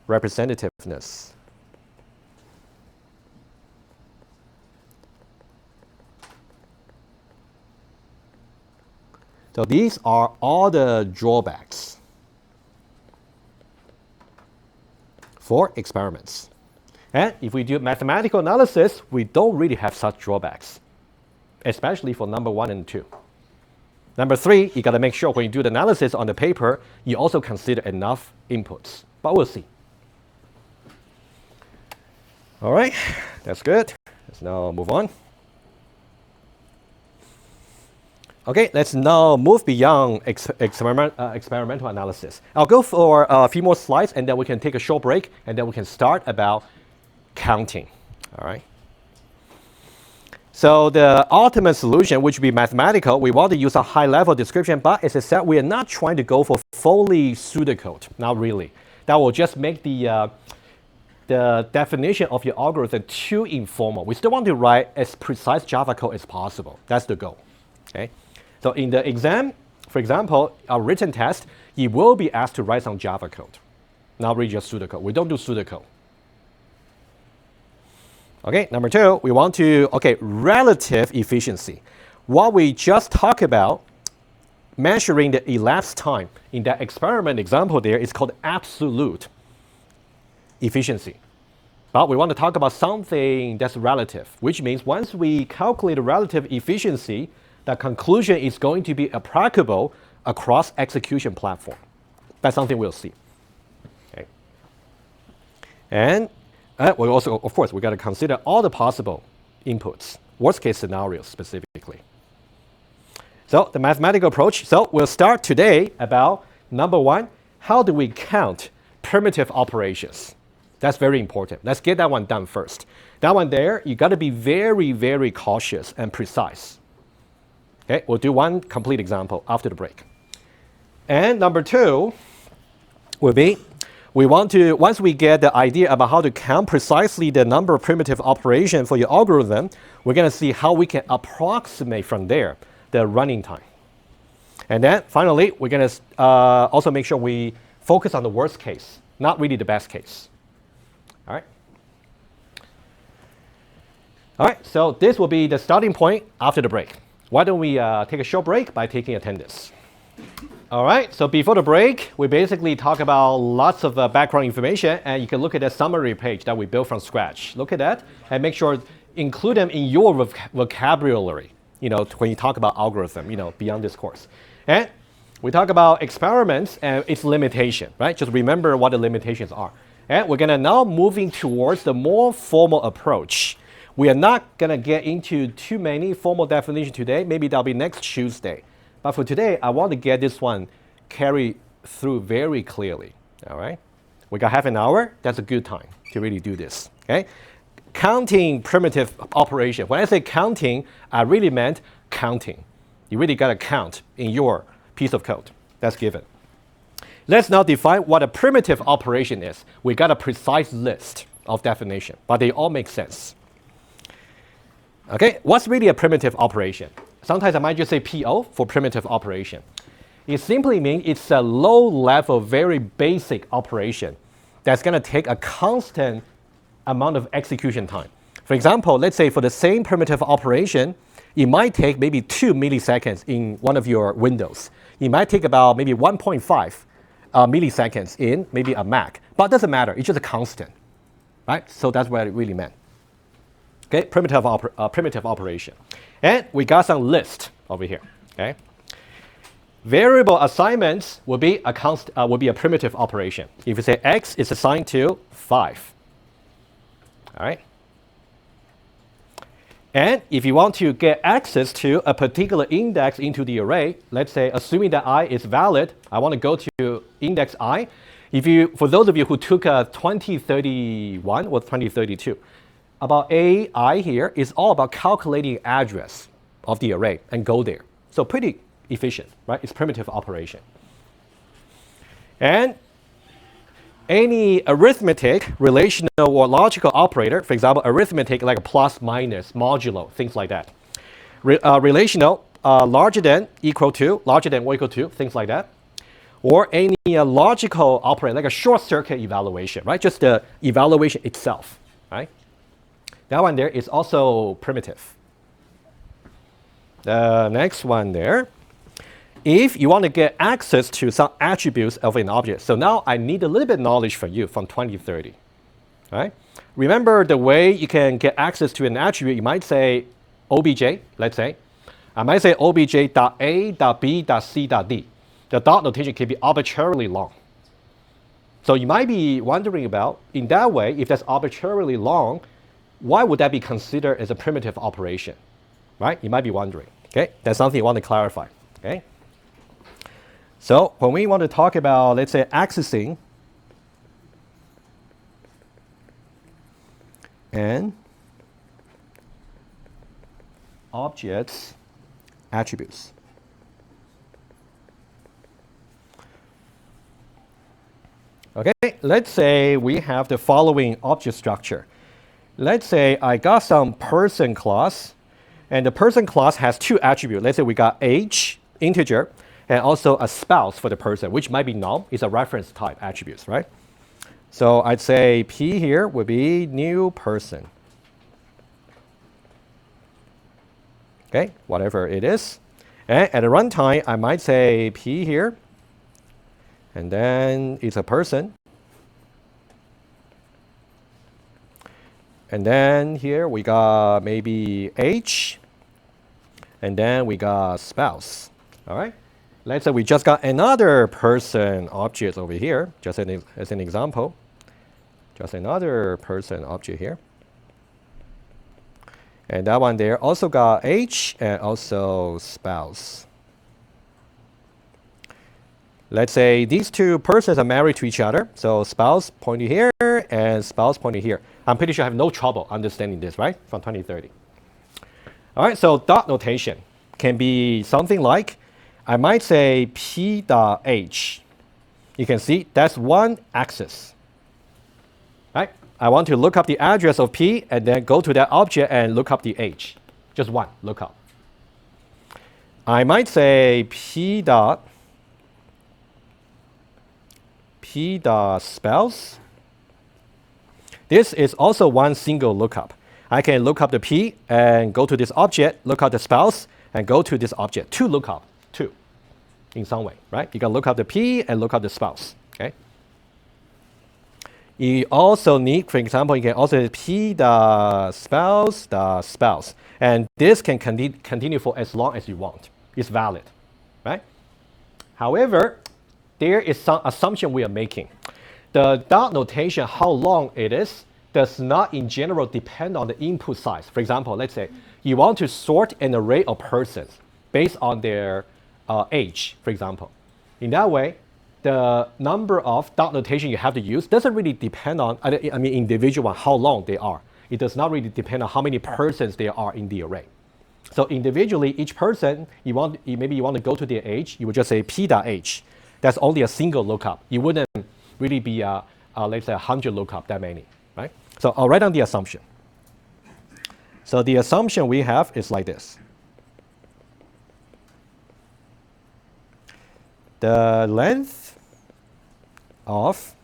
representativeness. So these are all the drawbacks for experiments. And if we do mathematical analysis, we don't really have such drawbacks, especially for number one and two. Number three, you got to make sure when you do the analysis on the paper, you also consider enough inputs. But we'll see. All right, that's good. Let's now move on. Okay, let's now move beyond experimental analysis. I'll go for a few more slides, and then we can take a short break, and then we can start about counting. All right. So the ultimate solution, which would be mathematical, we want to use a high-level description, but as I said, we are not trying to go for fully pseudocode, not really. That will just make the definition of your algorithm too informal. We still want to write as precise Java code as possible. That's the goal. Okay? So in the exam, for example, a written test, you will be asked to write some Java code, not really just pseudocode. We don't do pseudocode. Okay, number two, we want to, relative efficiency. What we just talked about, measuring the elapsed time in that experiment example there is called absolute efficiency. But we want to talk about something that's relative, which means once we calculate the relative efficiency, the conclusion is going to be applicable across execution platform. That's something we'll see. Okay. And we also, of course, we got to consider all the possible inputs, worst case scenarios specifically. So the mathematical approach. So we'll start today about number one, how do we count primitive operations? That's very important. Let's get that one done first. That one there, you got to be very, very cautious and precise. Okay, we'll do one complete example after the break. And number two will be, we want to, once we get the idea about how to count precisely the number of primitive operations for your algorithm, we're going to see how we can approximate from there the running time. And then finally, we're going to also make sure we focus on the worst case, not really the best case. All right. All right, so this will be the starting point after the break. Why don't we take a short break by taking attendance? All right, so before the break, we basically talk about lots of background information, and you can look at the summary page that we built from scratch. Look at that, and make sure include them in your vocabulary, when you talk about algorithm, beyond this course. And we talk about experiments and its limitation, right? Just remember what the limitations are. And we're gonna now moving towards the more formal approach. We are not gonna get into too many formal definitions today. Maybe that'll be next Tuesday. But for today, I want to get this one carried through very clearly, all right? We got half an hour. That's a good time to really do this, okay? Counting primitive operation. When I say counting, I really meant counting. You really got to count in your piece of code. That's given. Let's now define what a primitive operation is. We got a precise list of definition, but they all make sense. Okay, what's really a primitive operation? Sometimes I might just say PO for primitive operation. It simply means it's a low-level, very basic operation that's going to take a constant amount of execution time. For example, let's say for the same primitive operation, it might take maybe 2 milliseconds in one of your windows. It might take about maybe 1.5 milliseconds in maybe a Mac. But it doesn't matter. It's just a constant, right? So that's what it really meant. Okay, primitive operation. And we got some list over here, okay? Variable assignments will be a primitive operation. If you say x is assigned to 5, all right? And if you want to get access to a particular index into the array, let's say assuming that I is valid, I want to go to index I. For those of you who took 2031 or 2032, about AI here is all about calculating address of the array and go there. So pretty efficient, right? It's primitive operation. And any arithmetic, relational, or logical operator, for example, arithmetic like a plus, minus, modulo, things like that. Relational, larger than, equal to, larger than or equal to, things like that. Or any logical operator like a short circuit evaluation, right? Just the evaluation itself, right? That one there is also primitive. The next one there. If you want to get access to some attributes of an object, so now I need a little bit of knowledge from you from 2030, right? Remember the way you can get access to an attribute, you might say obj, let's say. I might say obj.a.b.c.d. The dot notation can be arbitrarily long. So you might be wondering about, in that way, if that's arbitrarily long, why would that be considered as a primitive operation, right? You might be wondering, okay? That's something you want to clarify, okay? So when we want to talk about, let's say, accessing and objects attributes. Okay, let's say we have the following object structure. Let's say I got some person class, and the person class has two attributes. Let's say we got age, integer, and also a spouse for the person, which might be null. It's a reference type attributes, right? So I'd say P here would be new person. Okay, whatever it is. And at the runtime, I might say P here, and then it's a person. And then here we got maybe age, and then we got spouse. All right. Let's say we just got another person object over here, just as an example. Just another person object here. And that one there also got age and also spouse. Let's say these two persons are married to each other. So spouse pointing here and spouse pointing here. I'm pretty sure I have no trouble understanding this, right? From 2030. All right, so dot notation can be something like, I might say P dot H. You can see that's one axis, right? I want to look up the address of P and then go to that object and look up the H. Just one lookup. I might say P dot spouse. This is also one single lookup. I can look up the P and go to this object, look up the spouse, and go to this object. Two lookup, two, in some way, right? You can look up the P and look up the spouse, okay? You also need, for example, you can also P the spouse, and this can continue for as long as you want. It's valid, right? However, there is some assumption we are making. The dot notation, how long it is, does not in general depend on the input size. For example, let's say you want to sort an array of persons based on their age, for example. In that way, the number of dot notation you have to use doesn't really depend on, individual, how long they are. It does not really depend on how many persons there are in the array. So individually, each person, maybe you want to go to their age, you would just say P.age. That's only a single lookup. You wouldn't really be, let's say, 100 lookup, that many, right? So I'll write down the assumption. So the assumption we have is like this. The length of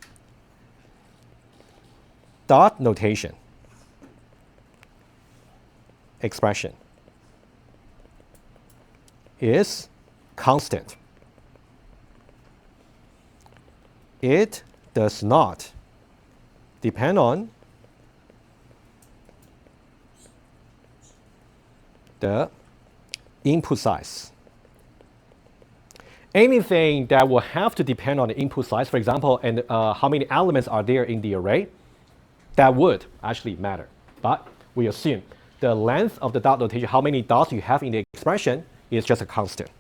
dot notation expression is constant. It does not depend on the input size. Anything that will have to depend on the input size, for example, and how many elements are there in the array, that would actually matter. But we assume the length of the dot notation, how many dots you have in the expression, is just a constant.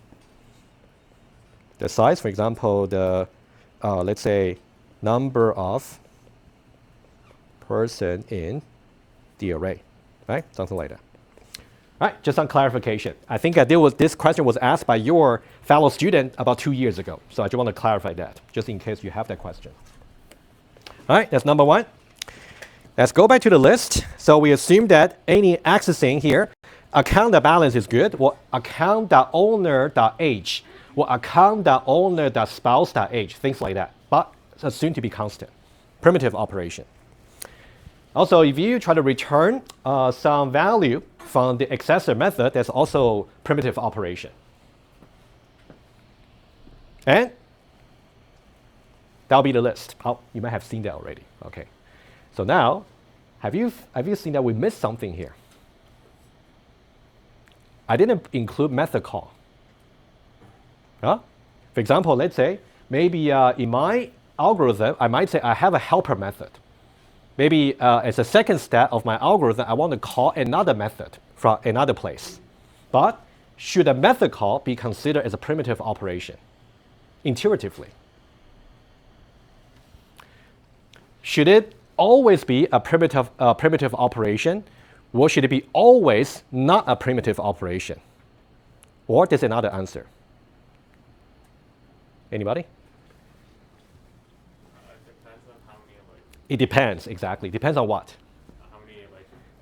The size, for example, the let's say number of person in the array, right? Something like that. All right, just some clarification. I think this question was asked by your fellow student about 2 years ago. So I just want to clarify that, just in case you have that question. All right, that's number one. Let's go back to the list. So we assume that any accessing here, account.balance is good, or account.owner.age, or account.owner.spouse.age, things like that. But it's assumed to be constant. Primitive operation. Also, if you try to return some value from the accessor method, that's also primitive operation. And that'll be the list. Oh, you might have seen that already. Okay. So now, have you seen that we missed something here? I didn't include method call. For example, let's say maybe in my algorithm, I might say I have a helper method. Maybe as a second step of my algorithm, I want to call another method from another place. But should a method call be considered as a primitive operation? Intuitively. Should it always be a primitive operation Or should it be always not a primitive operation? Or there's another answer. Anybody? It depends on how many It depends, exactly. Depends on what? how many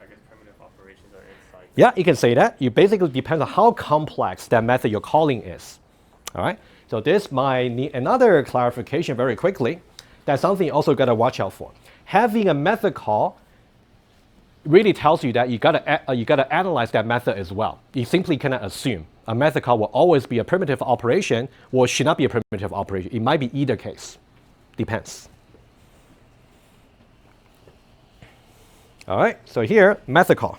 I guess primitive operations are inside. Yeah, you can say that. It basically depends on how complex that method you're calling is. All right. So this might need another clarification very quickly. That's something you also got to watch out for. Having a method call really tells you that you gotta analyze that method as well. You simply cannot assume a method call will always be a primitive operation or should not be a primitive operation. It might be either case. Depends. All right. So here, method call.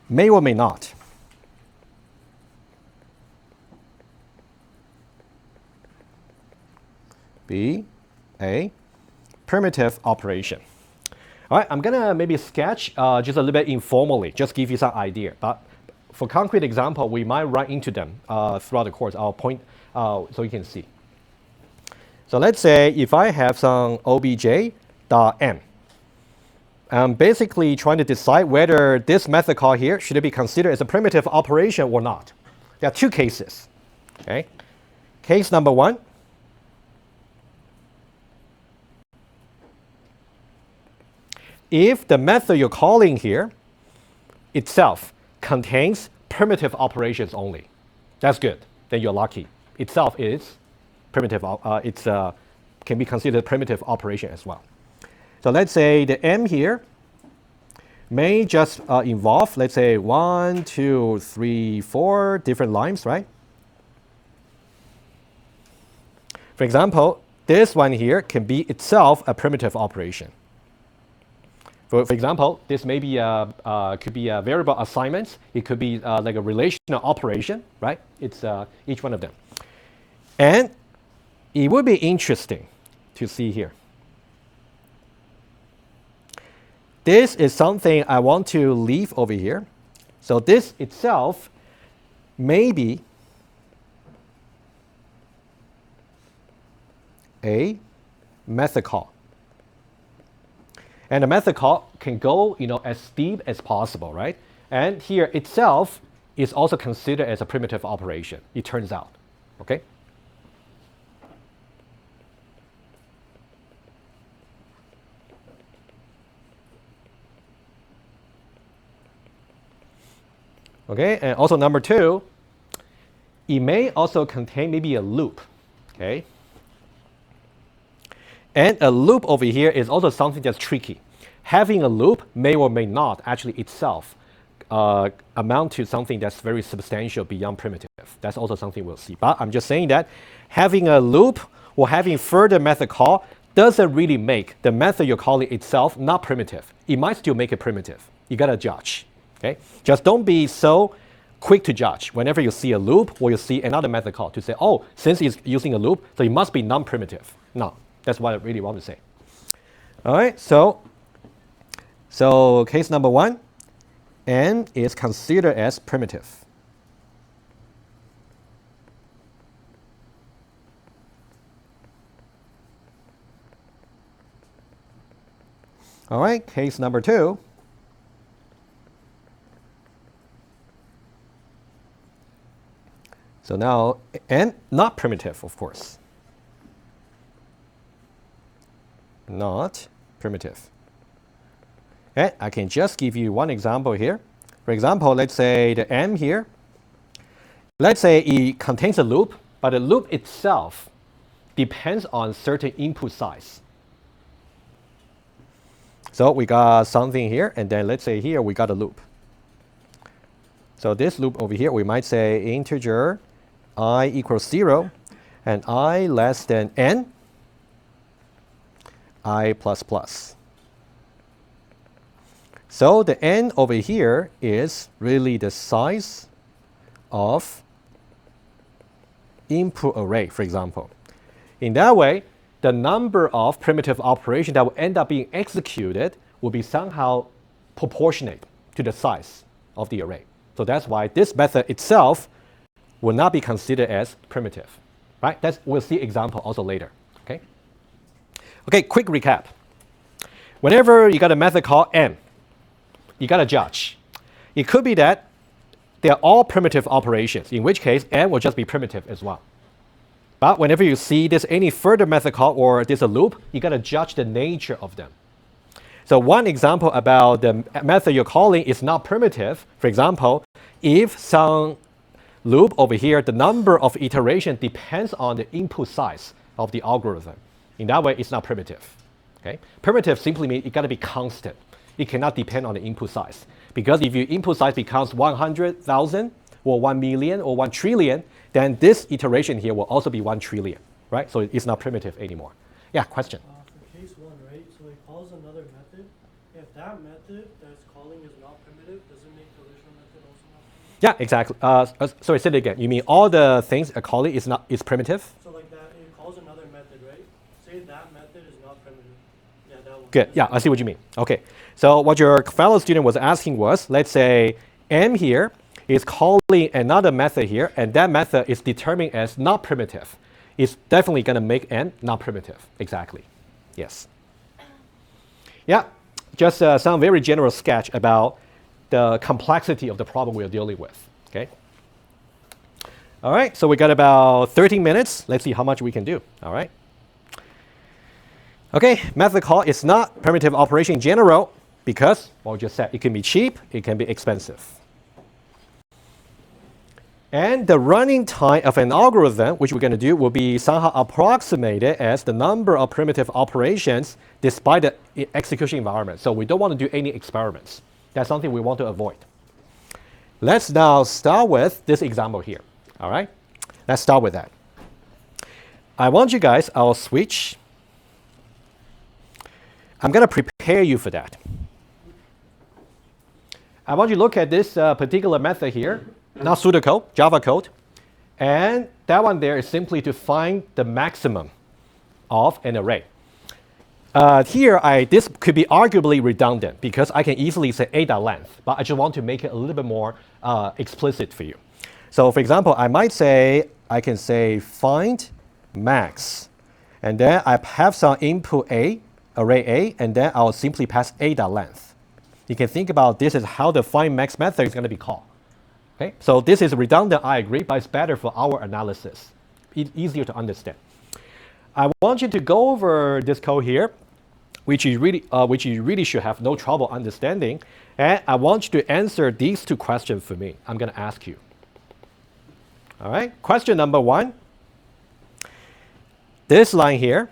May or may not be a primitive operation. All right, I'm gonna maybe sketch just a little bit informally, just give you some idea. But for concrete example, we might run into them throughout the course. I'll point so you can see. So let's say if I have some obj.m, I'm basically trying to decide whether this method call here should it be considered as a primitive operation or not. There are two cases. Okay. Case number one. If the method you're calling here itself contains primitive operations only, that's good. Then you're lucky. Itself is primitive. Can be considered primitive operation as well. So let's say the m here may just involve, let's say, 1, 2, 3, 4 different lines, right? For example, this one here can be itself a primitive operation. For example, this may be could be a variable assignment. It could be like a relational operation, right? It's each one of them. And it would be interesting to see here. This is something I want to leave over here. So this itself may be a method call. And the method call can go, as deep as possible, right? And here itself is also considered as a primitive operation, it turns out, okay? Okay, and also number two, it may also contain maybe a loop, okay? And a loop over here is also something that's tricky. Having a loop may or may not actually itself amount to something that's very substantial beyond primitive. That's also something we'll see. But I'm just saying that having a loop or having further method call doesn't really make the method you're calling itself not primitive. It might still make it primitive. You gotta judge. Okay? Just don't be so quick to judge whenever you see a loop or you see another method call to say, oh, since it's using a loop, so it must be non-primitive. No, that's what I really want to say. All right, so case number one, n is considered as primitive. All right, case number two. So now, n not primitive, of course. Not primitive. And I can just give you one example here. For example, let's say the m here. Let's say it contains a loop, but the loop itself depends on certain input size. So we got something here, and then let's say here we got a loop. So this loop over here, we might say integer I equals 0 and I less than n, I plus plus. So the n over here is really the size of input array, for example. In that way, the number of primitive operations that will end up being executed will be somehow proportionate to the size of the array. So that's why this method itself will not be considered as primitive. right? We'll see example also later, okay? Okay, quick recap. Whenever you got a method called n, you got to judge. It could be that they're all primitive operations, in which case n will just be primitive as well. But whenever you see there's any further method call or there's a loop, you got to judge the nature of them. So one example about the method you're calling is not primitive. For example, if some loop over here, the number of iteration depends on the input size of the algorithm. In that way, it's not primitive. Okay? Primitive simply means it got to be constant. It cannot depend on the input size. Because if your input size becomes 100,000 or 1 million or 1 trillion, then this iteration here will also be 1 trillion, right? So it's not primitive anymore. Yeah, question? For case 1, right? So it calls another method. If that method that's calling is not primitive, does it make the original method also not primitive? Yeah, exactly. Sorry, say it again. You mean all the things a calling is primitive? So like that, it calls another method, right? Say that method is not primitive. Yeah, that one. Good. Yeah, I see what you mean. Okay. So what your fellow student was asking was, let's say m here is calling another method here, and that method is determined as not primitive. It's definitely going to make n not primitive. Exactly. Yes. Yeah. Just some very general sketch about the complexity of the problem we're dealing with. Okay. All right. So we got about 13 minutes. Let's see how much we can do. All right. Okay. Method call is not primitive operation in general because, well, we just said it can be cheap, it can be expensive. And the running time of an algorithm, which we're going to do, will be somehow approximated as the number of primitive operations despite the execution environment. So we don't want to do any experiments. That's something we want to avoid. Let's now start with this example here. All right? Let's start with that. I want you guys, I'll switch. I'm going to prepare you for that. I want you to look at this particular method here. Not pseudocode, Java code. And that one there is simply to find the maximum of an array. Here, this could be arguably redundant because I can easily say a.length, but I just want to make it a little bit more explicit for you. So for example, I can say find max, and then I have some input a, array a, and then I'll simply pass a.length. You can think about this as how the find max method is going to be called. Okay? So this is redundant, I agree, but it's better for our analysis. It's easier to understand. I want you to go over this code here, which you really should have no trouble understanding. And I want you to answer these two questions for me. I'm going to ask you. All right? Question number 1. This line here,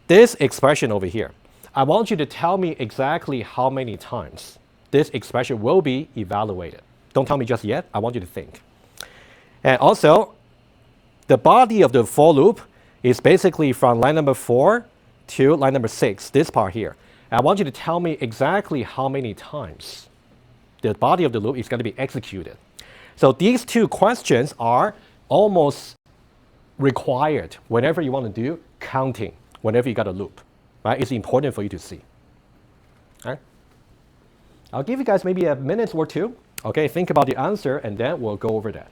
this expression over here, I want you to tell me exactly how many times this expression will be evaluated. Don't tell me just yet. I want you to think. And also, the body of the for loop is basically from line number 4 to line number 6, this part here. And I want you to tell me exactly how many times the body of the loop is going to be executed. So these two questions are almost required whenever you want to do counting, whenever you got a loop. Right? It's important for you to see. All right? I'll give you guys maybe a minute or two. Okay, think about the answer, and then we'll go over that.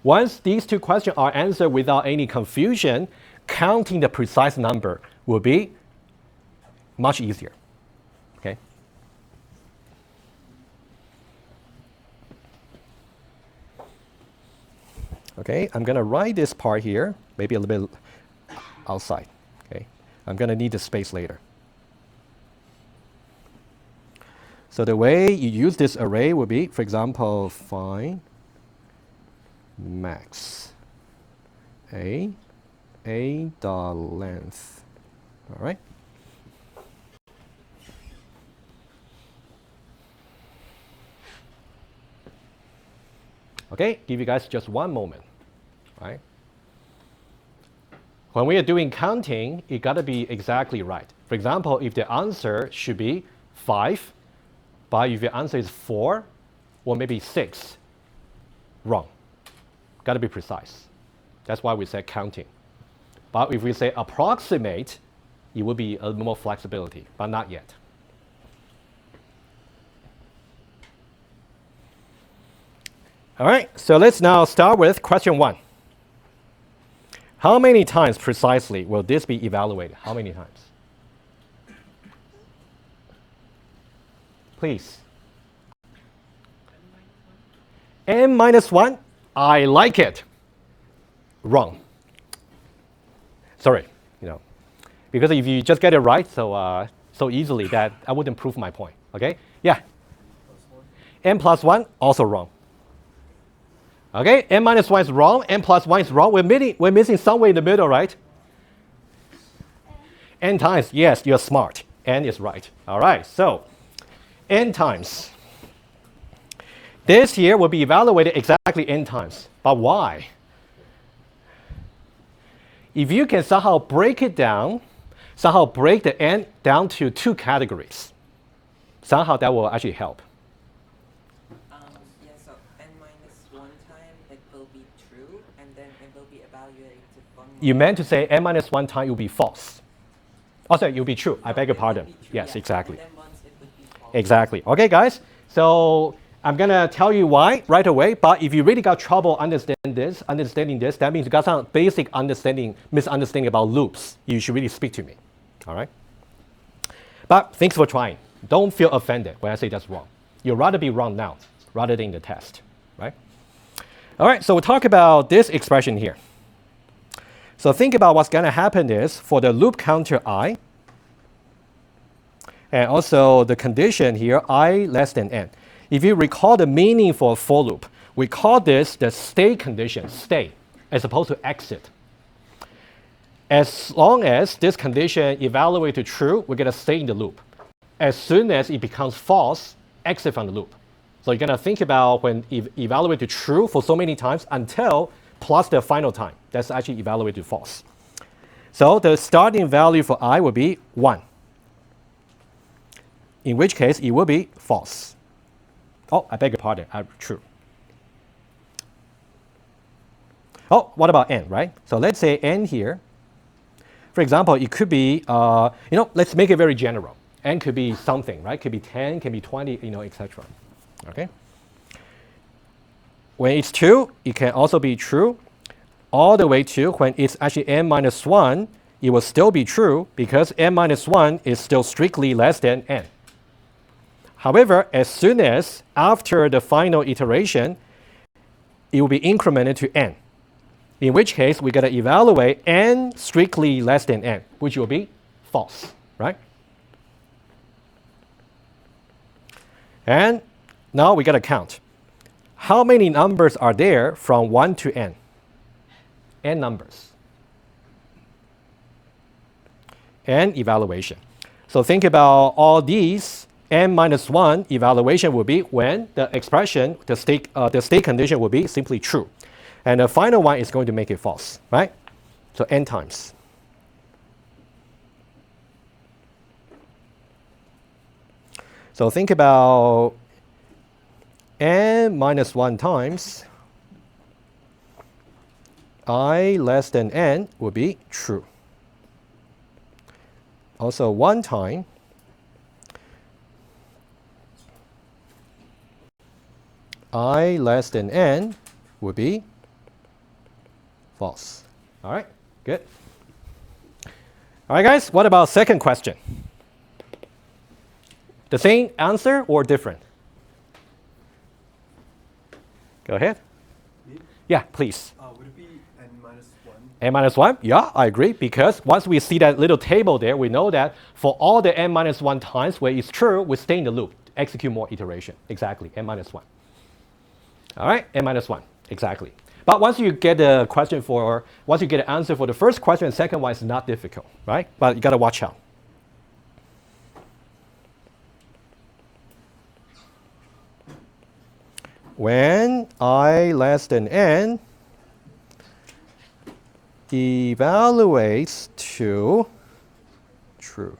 Once these two questions are answered without any confusion, counting the precise number will be much easier. Okay? Okay, I'm going to write this part here, maybe a little bit outside. Okay, I'm going to need the space later. So the way you use this array would be, for example, find max a length. All right. Okay, give you guys just one moment. Right. When we are doing counting, it got to be exactly right. For example, if the answer should be 5. But if your answer is 4 or maybe 6, wrong. Got to be precise. That's why we say counting. But if we say approximate, it will be a little more flexibility, but not yet. All right, so let's now start with question 1. How many times precisely will this be evaluated? How many times? Please. N minus 1? I like it. Wrong. Sorry, because if you just get it right so easily that I wouldn't prove my point. Okay? Yeah. N plus 1 also wrong. Okay, n minus 1 is wrong, n plus 1 is wrong. We're missing somewhere in the middle, right? N times, yes, you're smart. N is right. All right, so n times. This here will be evaluated exactly n times. But why? If you can somehow break it down, somehow break the n down to 2 categories, somehow that will actually help. Yeah, so n minus 1 time it will be true, and then it will be evaluated to 1 more. You meant to say n minus 1 time it will be false. Oh, sorry, it will be true. I No, beg your it will pardon. be true, Yes, yeah. exactly. And then once it would be false. Exactly. Okay, guys. So I'm gonna tell you why right away. But if you really got trouble understanding this, that means you got some basic misunderstanding about loops. You should really speak to me. All right. But thanks for trying. Don't feel offended when I say that's wrong. You'd rather be wrong now rather than in the test, right? All right. So we'll talk about this expression here. So think about what's gonna happen is for the loop counter I. And also the condition here, I less than n. If you recall the meaning for a for loop, we call this the stay condition, stay, as opposed to exit. As long as this condition evaluates to true, we're going to stay in the loop. As soon as it becomes false, exit from the loop. So you're going to think about when evaluate to true for so many times until plus the final time. That's actually evaluated to false. So the starting value for I will be 1. In which case, it will be false. Oh, I beg your pardon, true. Oh, what about n, right? So let's say n here. For example, it could be, let's make it very general. N could be something, right? Could be 10, can be 20, etc. Okay? When it's 2, it can also be true. All the way to when it's actually n minus 1, it will still be true because n minus 1 is still strictly less than n. However, as soon as after the final iteration, it will be incremented to n. In which case, we're going to evaluate n strictly less than n, which will be false, right? And now we got to count. How many numbers are there from 1 to n? N numbers. And evaluation. So think about all these. N minus 1 evaluation will be when the expression, the state condition will be simply true. And the final one is going to make it false, right? So n times. So think about n minus 1 times I less than n will be true. Also 1 time I less than n would be false. All right, good. All right, guys, what about second question? The same answer or different? Go ahead. Me? Yeah, please. Would it be n minus 1? N minus 1? Yeah, I agree, because once we see that little table there, we know that for all the n minus 1 times where it's true, we stay in the loop, execute more iteration. Exactly, n minus 1. All right, n minus 1, exactly. But once you get the once you get an answer for the first question, the second one is not difficult, right? But you got to watch out. When I less than n evaluates to true.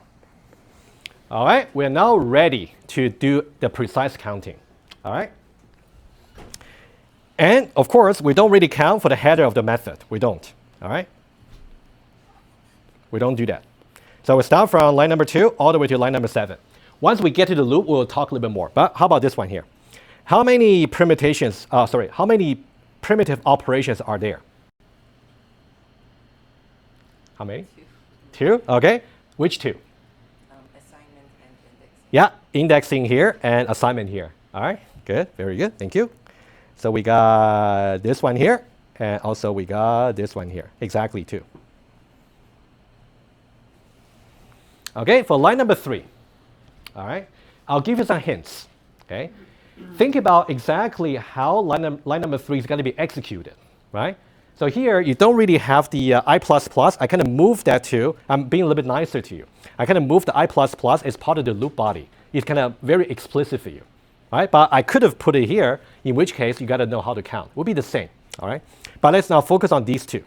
All right, we're now ready to do the precise counting. All right. And of course, we don't really count for the header of the method. We don't. All right. We don't do that. So we start from line number 2 all the way to line number 7. Once we get to the loop, we'll talk a little bit more. But how about this one here? How many permutations, how many primitive operations are there? How many? Two, okay. Which two? Assignment and indexing. Yeah, indexing here and assignment here. All right, good, very good, thank you. So we got this one here, and also we got this one here, exactly two. Okay, for line number 3, all right, I'll give you some hints, okay? Think about exactly how line number 3 is going to be executed, right? So here, you don't really have the I++. I kind of move that to, I'm being a little bit nicer to you. I kind of move the I++ as part of the loop body. It's kind of very explicit for you, right? But I could have put it here, in which case you got to know how to count. It will be the same, all right? But let's now focus on these two.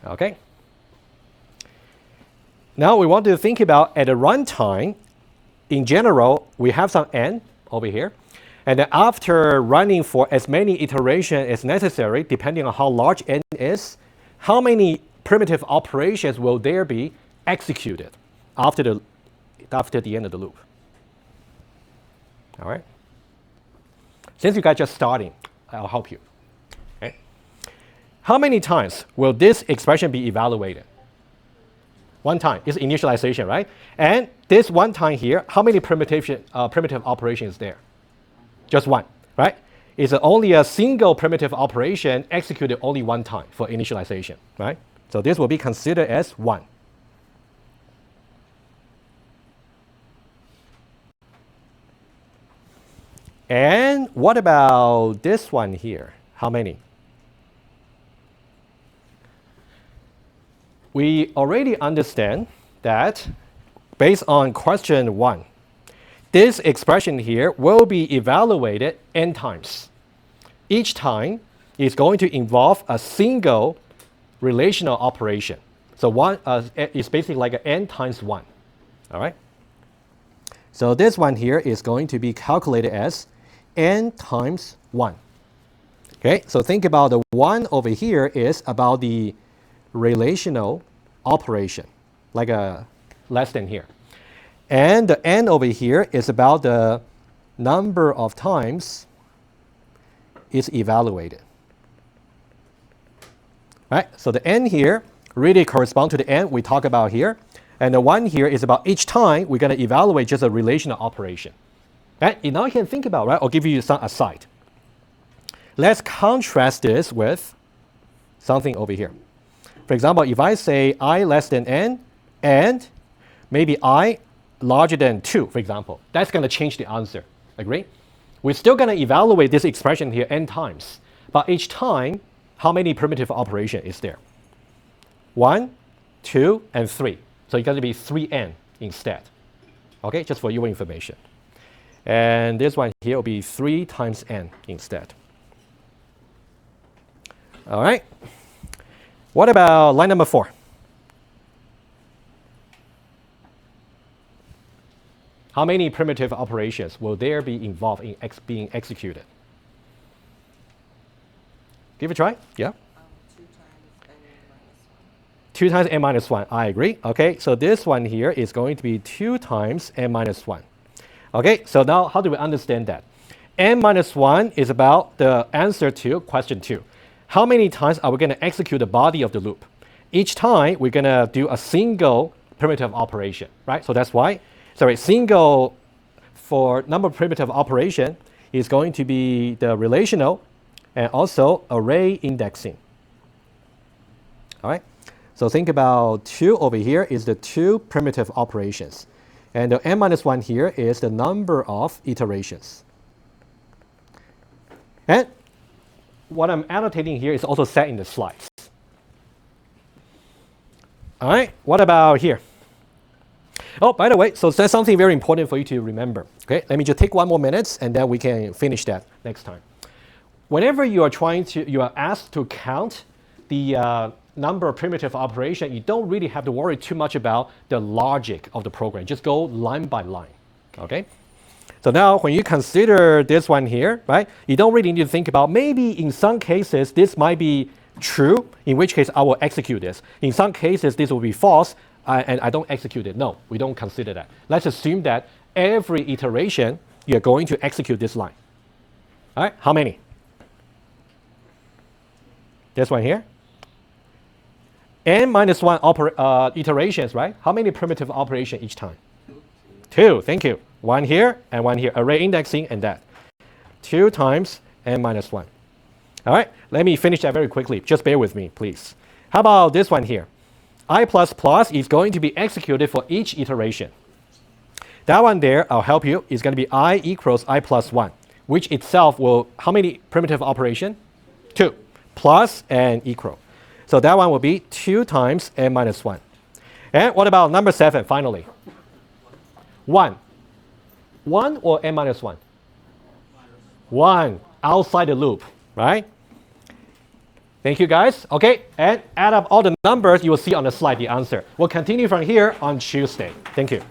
Okay? Now we want to think about at a runtime, in general, we have some n over here. And then after running for as many iterations as necessary, depending on how large n is, how many primitive operations will there be executed after the end of the loop? All right? Since you guys just starting, I'll help you. Okay? How many times will this expression be evaluated? One time. It's initialization, right? And this one time here, how many primitive operations is there? Just one, right? It's only a single primitive operation executed only one time for initialization, right? So this will be considered as 1. And what about this one here? How many? We already understand that based on question 1, this expression here will be evaluated n times. Each time is going to involve a single relational operation. So one is basically like an n times 1. All right? So this one here is going to be calculated as n times 1. Okay, so think about the 1 over here is about the relational operation, like a less than here. And the n over here is about the number of times it's evaluated. Right? So the n here really corresponds to the n we talk about here. And the 1 here is about each time we're going to evaluate just a relational operation. Right? Now you can think about, right? I'll give you some aside. Let's contrast this with something over here. For example, if I say I less than n and maybe I larger than 2, for example, that's going to change the answer. Agree? We're still going to evaluate this expression here n times. But each time, how many primitive operation is there? 1, 2, and 3. So it's going to be 3n instead. Okay, just for your information. And this one here will be 3 times n instead. All right. What about line number 4? How many primitive operations will there be involved in being executed? Give it a try. Yeah. 2 times n minus 1. I agree. Okay, so this one here is going to be 2 times n minus 1. Okay, so now how do we understand that? N minus 1 is about the answer to question 2. How many times are we going to execute the body of the loop? Each time we're going to do a single primitive operation, right? So that's why, single for number of primitive operation is going to be the relational and also array indexing. All right? So think about 2 over here is the 2 primitive operations. And the n minus 1 here is the number of iterations. And what I'm annotating here is also set in the slides. All right, what about here? Oh, by the way, so that's something very important for you to remember. Okay, let me just take 1 more minute and then we can finish that next time. Whenever you are asked to count the number of primitive operation, you don't really have to worry too much about the logic of the program. Just go line by line, okay? So now when you consider this one here, right, you don't really need to think about maybe in some cases this might be true, in which case I will execute this. In some cases this will be false and I don't execute it. No, we don't consider that. Let's assume that every iteration, you're going to execute this line. All right, how many? This one here. N minus 1 iterations, right? How many primitive operations each time? 2, thank you. 1 here and 1 here. Array indexing and that. 2 times N minus 1. All right, let me finish that very quickly. Just bear with me, please. How about this one here? I++ is going to be executed for each iteration. That one there, I'll help you, is going to be I equals I plus 1, which itself will, how many primitive operation? 2, plus and equal. So that one will be 2 times N minus 1. And what about number 7, finally? 1. 1 or N minus 1? 1, outside the loop, right? Thank you, guys. Okay, and add up all the numbers, you will see on the slide the answer. We'll continue from here on Tuesday. Thank you.